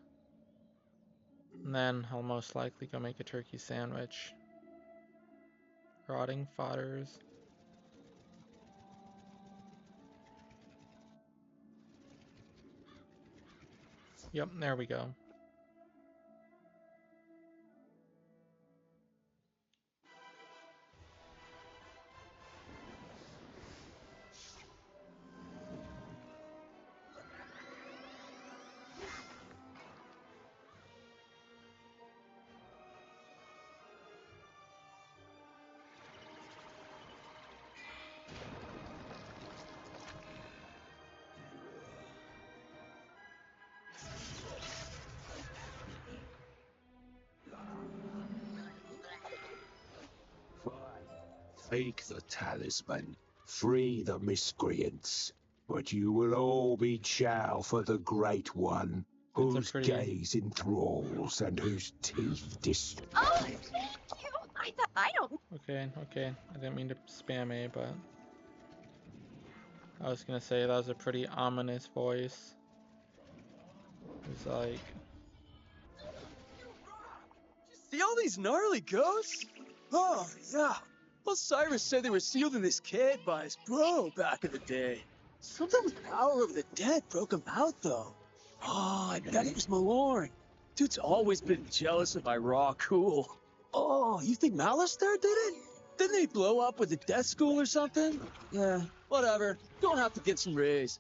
And then I'll most likely go make a turkey sandwich. Rotting fodders. Yep, there we go. Take the talisman, free the miscreants, but you will all be chow for the Great One, whose gaze enthralls and whose teeth destroy. Oh, thank you. I don't. Okay. I didn't mean to spam A, but I was gonna say that was a pretty ominous voice. It's like, See all these gnarly ghosts? Oh, yeah. Well, Cyrus said they were sealed in this cave by his bro back in the day. Something with power over the dead broke him out, though. Oh, I bet it was Malorn. Dude's always been jealous of my raw cool. Oh, you think Malistaire did it? Didn't they blow up with the death school or something? Yeah, whatever. Don't have to get some raise.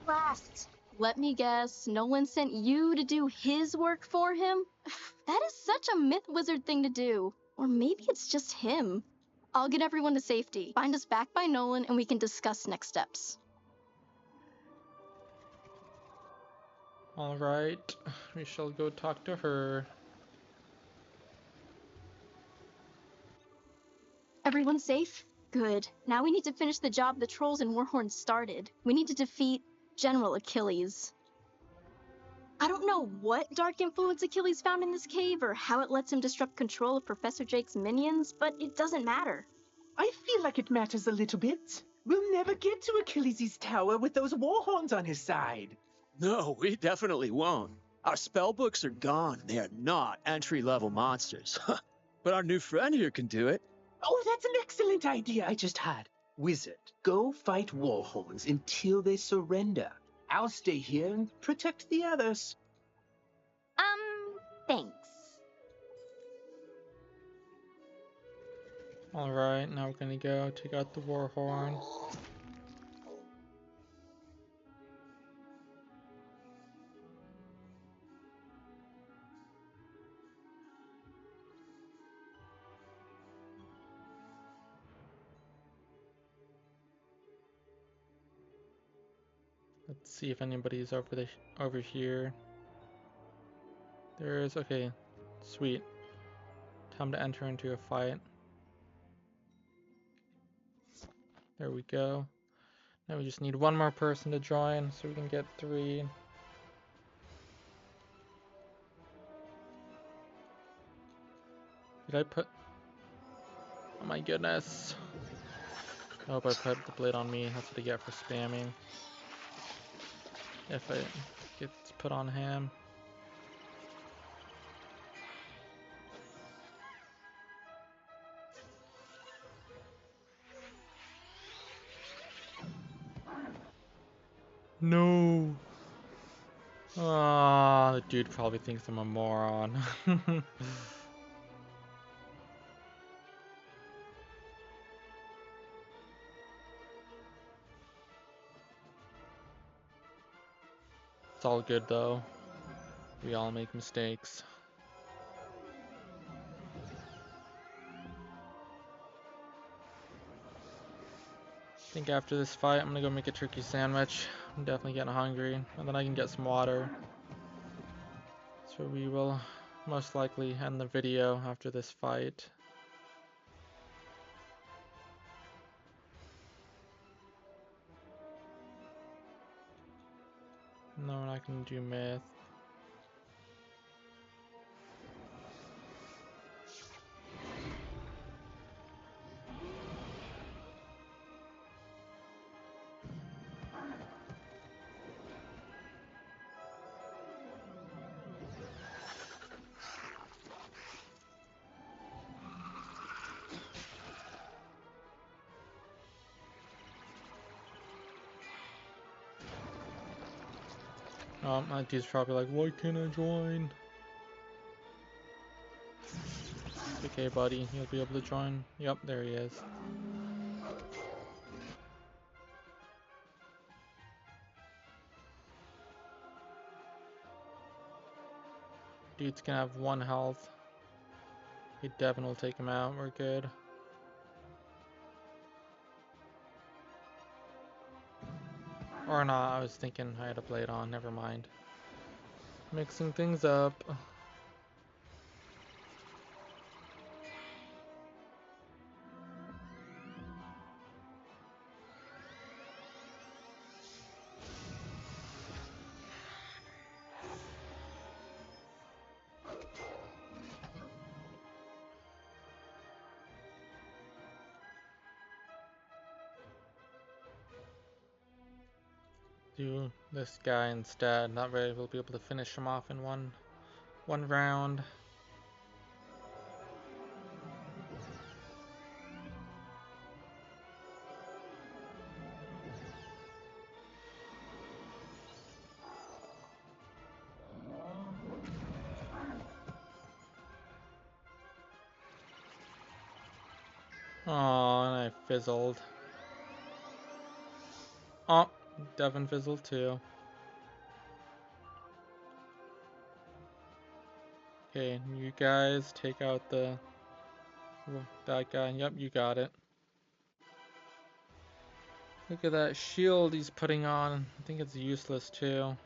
Last. Let me guess, Nolan sent you to do his work for him? That is such a myth wizard thing to do. Or maybe it's just him. I'll get everyone to safety. Find us back by Nolan and we can discuss next steps. alright, we shall go talk to her. Everyone safe? Good. Now we need to finish the job the trolls and Warhorn started. We need to defeat General Achilles. I don't know what dark influence Achilles found in this cave or how it lets him disrupt control of Professor Drake's minions, but it doesn't matter. I feel like it matters a little bit. We'll never get to Achilles' tower with those Warhorns on his side. No, we definitely won't. Our spell books are gone. They are not entry-level monsters. But our new friend here can do it. Oh, that's an excellent idea I just had. Wizard, go fight Warhorns until they surrender. I'll stay here and protect the others. Thanks. Alright, now we're gonna go take out the war horn. Let's see if anybody's over here. There is. Okay, sweet. Time to enter into a fight. There we go. Now we just need one more person to join so we can get 3. Did I put... Oh my goodness. I hope I put the blade on me. That's what I get for spamming. If it gets put on him. No. Ah, the dude probably thinks I'm a moron. It's all good though. We all make mistakes. I think after this fight, I'm gonna go make a turkey sandwich. I'm definitely getting hungry, and then I can get some water. So we will most likely end the video after this fight. No, we're not gonna do myth. My dude's probably like, why can't I join? It's okay, buddy. You'll be able to join. Yep, there he is. Dude's gonna have 1 health. Hey, Devin will take him out. We're good. Or not, I was thinking I had a blade on. Never mind. Mixing things up. Do this guy instead. That way we'll be able to finish him off in one round. Oh, and I fizzled. Oh, Devin fizzled too. Okay, you guys take out that guy. Yep, you got it. Look at that shield he's putting on. I think it's useless too.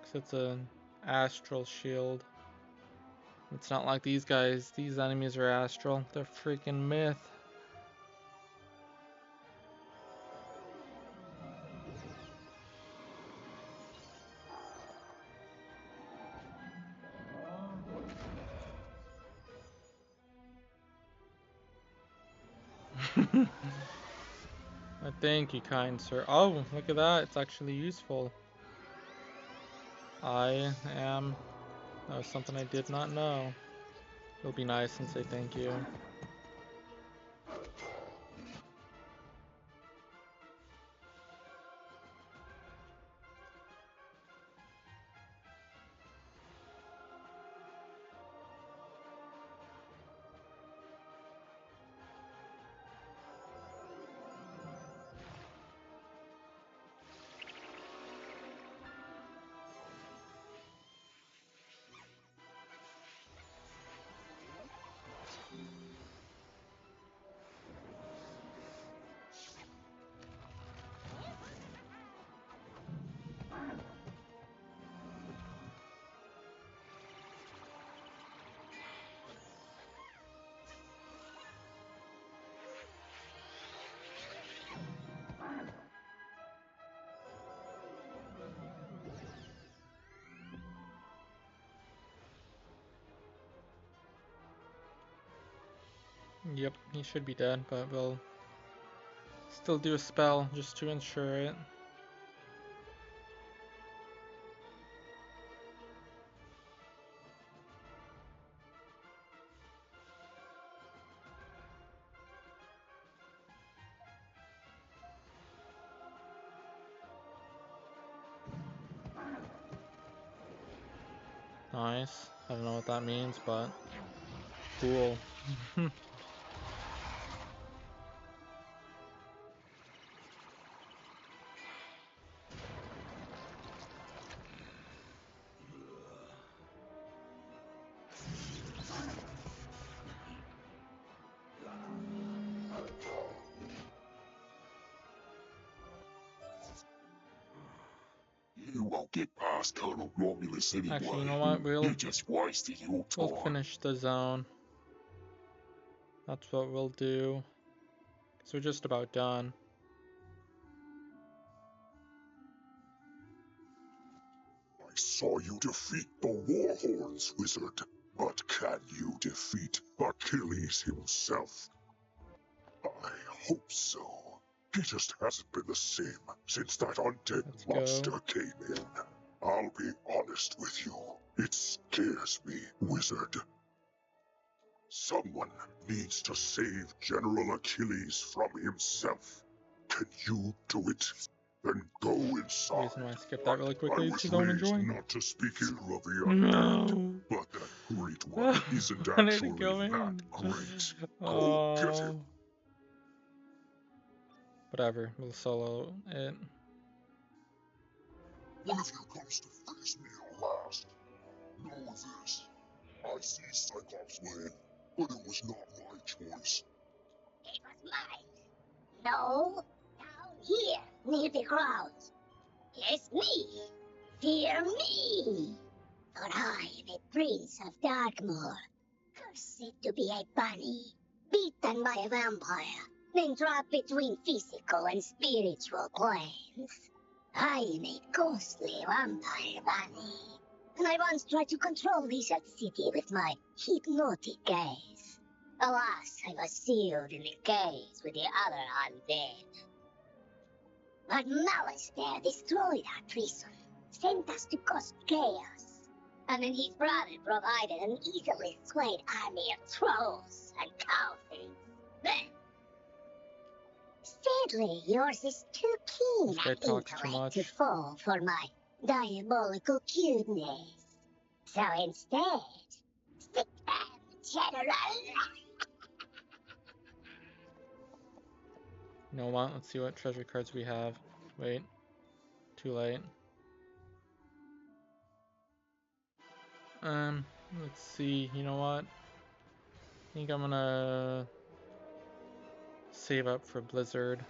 Because it's an astral shield. It's not like these guys. These enemies are astral. They're freaking myth. Thank you, kind sir. Oh, look at that. It's actually useful. That was something I did not know. It'll be nice and say thank you. Yep, he should be dead, but we'll still do a spell just to ensure it. Nice. I don't know what that means, but cool. You won't get past Colonel Romulus anyway. Actually, you know what? You're just wasting your time. We'll finish the zone. That's what we'll do. So we're just about done. I saw you defeat the Warhorns, Wizard. But can you defeat Achilles himself? I hope so. He just hasn't been the same since that undead monster came in. I'll be honest with you. It scares me, Wizard. Someone needs to save General Achilles from himself. Can you do it? Then go inside. The reason why I skipped that really quickly is because I want to join. Not to speak ill of the undead, but that great one isn't actually that great. Go get him. Whatever, we'll solo it. One of you comes to face me at last. Know this. I see Cyclops Lane, but it was not my choice. It was mine. No, down here, near the ground. It's me. Fear me. For I am a prince of Darkmoor, cursed to be a bunny, beaten by a vampire, then trapped between physical and spiritual planes. I am a ghostly vampire bunny, and I once tried to control Lizard City with my hypnotic gaze. Alas, I was sealed in a cage with the other undead. But Malister destroyed our prison, sent us to cause chaos, and then his brother provided an easily swayed army of trolls and cowthings. Sadly, yours is too keen an intellect to fall for my diabolical cuteness. So instead, stick them, General! You know what? Let's see what treasure cards we have. Wait. Too late. Let's see. You know what? I think I'm gonna save up for Blizzard.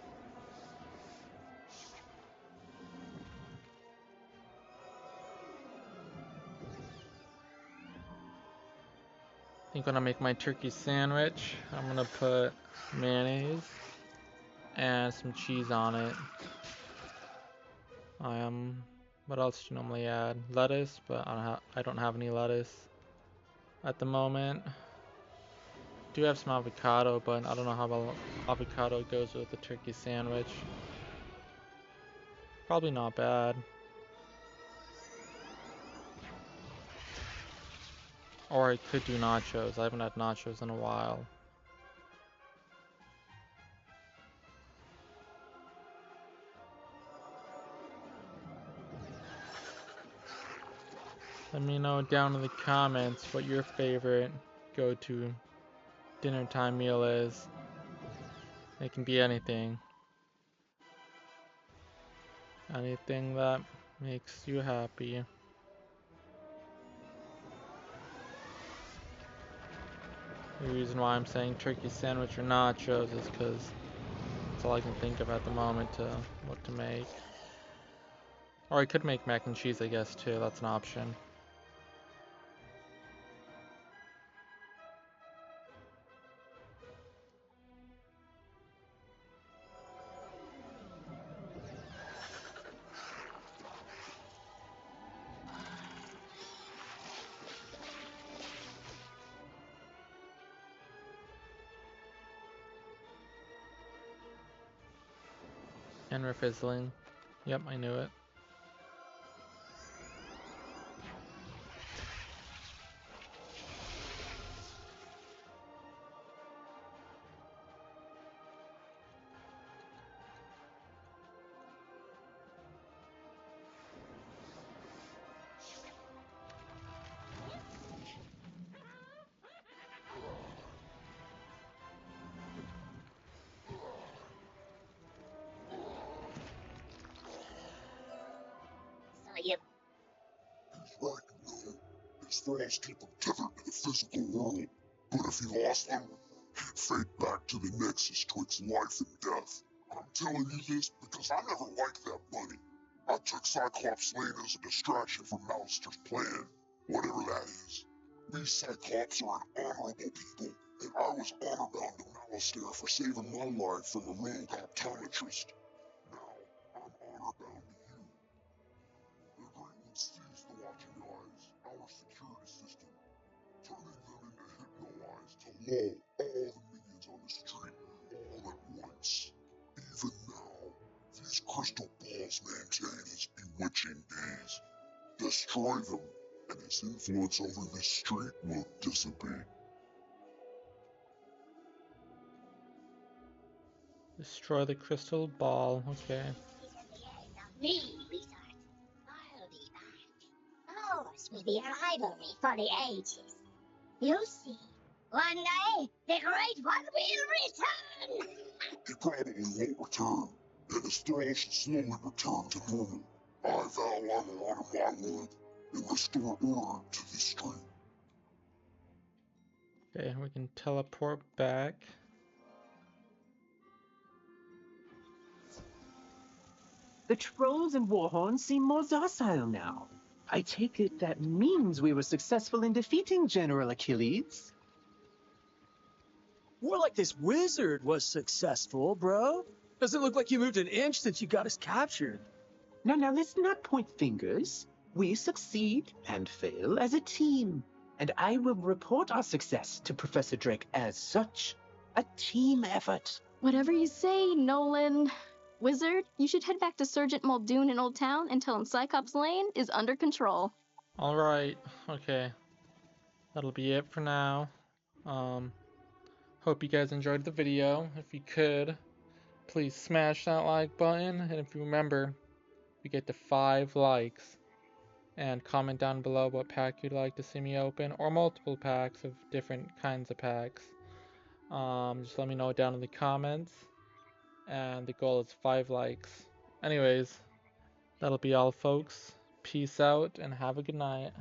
I think when I make my turkey sandwich, I'm gonna put mayonnaise and some cheese on it. What else do you normally add? Lettuce, but I don't have any lettuce at the moment. Do have some avocado, but I don't know how well avocado goes with the turkey sandwich. Probably not bad. Or I could do nachos. I haven't had nachos in a while. Let me know down in the comments what your favorite go-to dinner time meal is. It can be anything. Anything that makes you happy. The reason why I'm saying turkey sandwich or nachos is because that's all I can think of at the moment to what to make. Or I could make mac and cheese, I guess, too. That's an option. And refizzling. Yep, I knew it. So you He's right, you know. His falls keep him tethered to the physical world. But if he lost them, he'd fade back to the nexus twixt life and death. I'm telling you this because I never liked that bunny. I took Cyclops Lane as a distraction from Malister's plan, whatever that is. We Cyclops are an honorable people, and I was honor-bound to Malister for saving my life from a rogue optometrist. Now, I'm honor-bound to you. The Great One seized the Watching Eyes, our security system, turning them into hypno-eyes to lull all the minions on the street all at once. Even now, these crystal balls maintain his bewitching gaze. Destroy them, and his influence over this street will dissipate. Destroy the crystal ball. Okay. me, Wizard. I'll be back. Ours will be a rivalry for the ages. You'll see. One day, the Great One will return! He probably won't return, and his thrall should slowly return to normal. I vow I will honor my word and restore order to the street. Okay, we can teleport back. The trolls and warhorns seem more docile now. I take it that means we were successful in defeating General Achilles. More like this wizard was successful, bro. Doesn't look like you moved an inch since you got us captured. Now, let's not point fingers. We succeed and fail as a team. And I will report our success to Professor Drake as such. A team effort. Whatever you say, Nolan. Wizard, you should head back to Sergeant Muldoon in Old Town and tell him Cyclops Lane is under control. Alright, okay. That'll be it for now. Hope you guys enjoyed the video. If you could, please smash that like button. And if you remember, we get to 5 likes. And comment down below what pack you'd like to see me open, or multiple packs of different kinds of packs. Just let me know down in the comments. And the goal is 5 likes. Anyways, that'll be all, folks. Peace out and have a good night.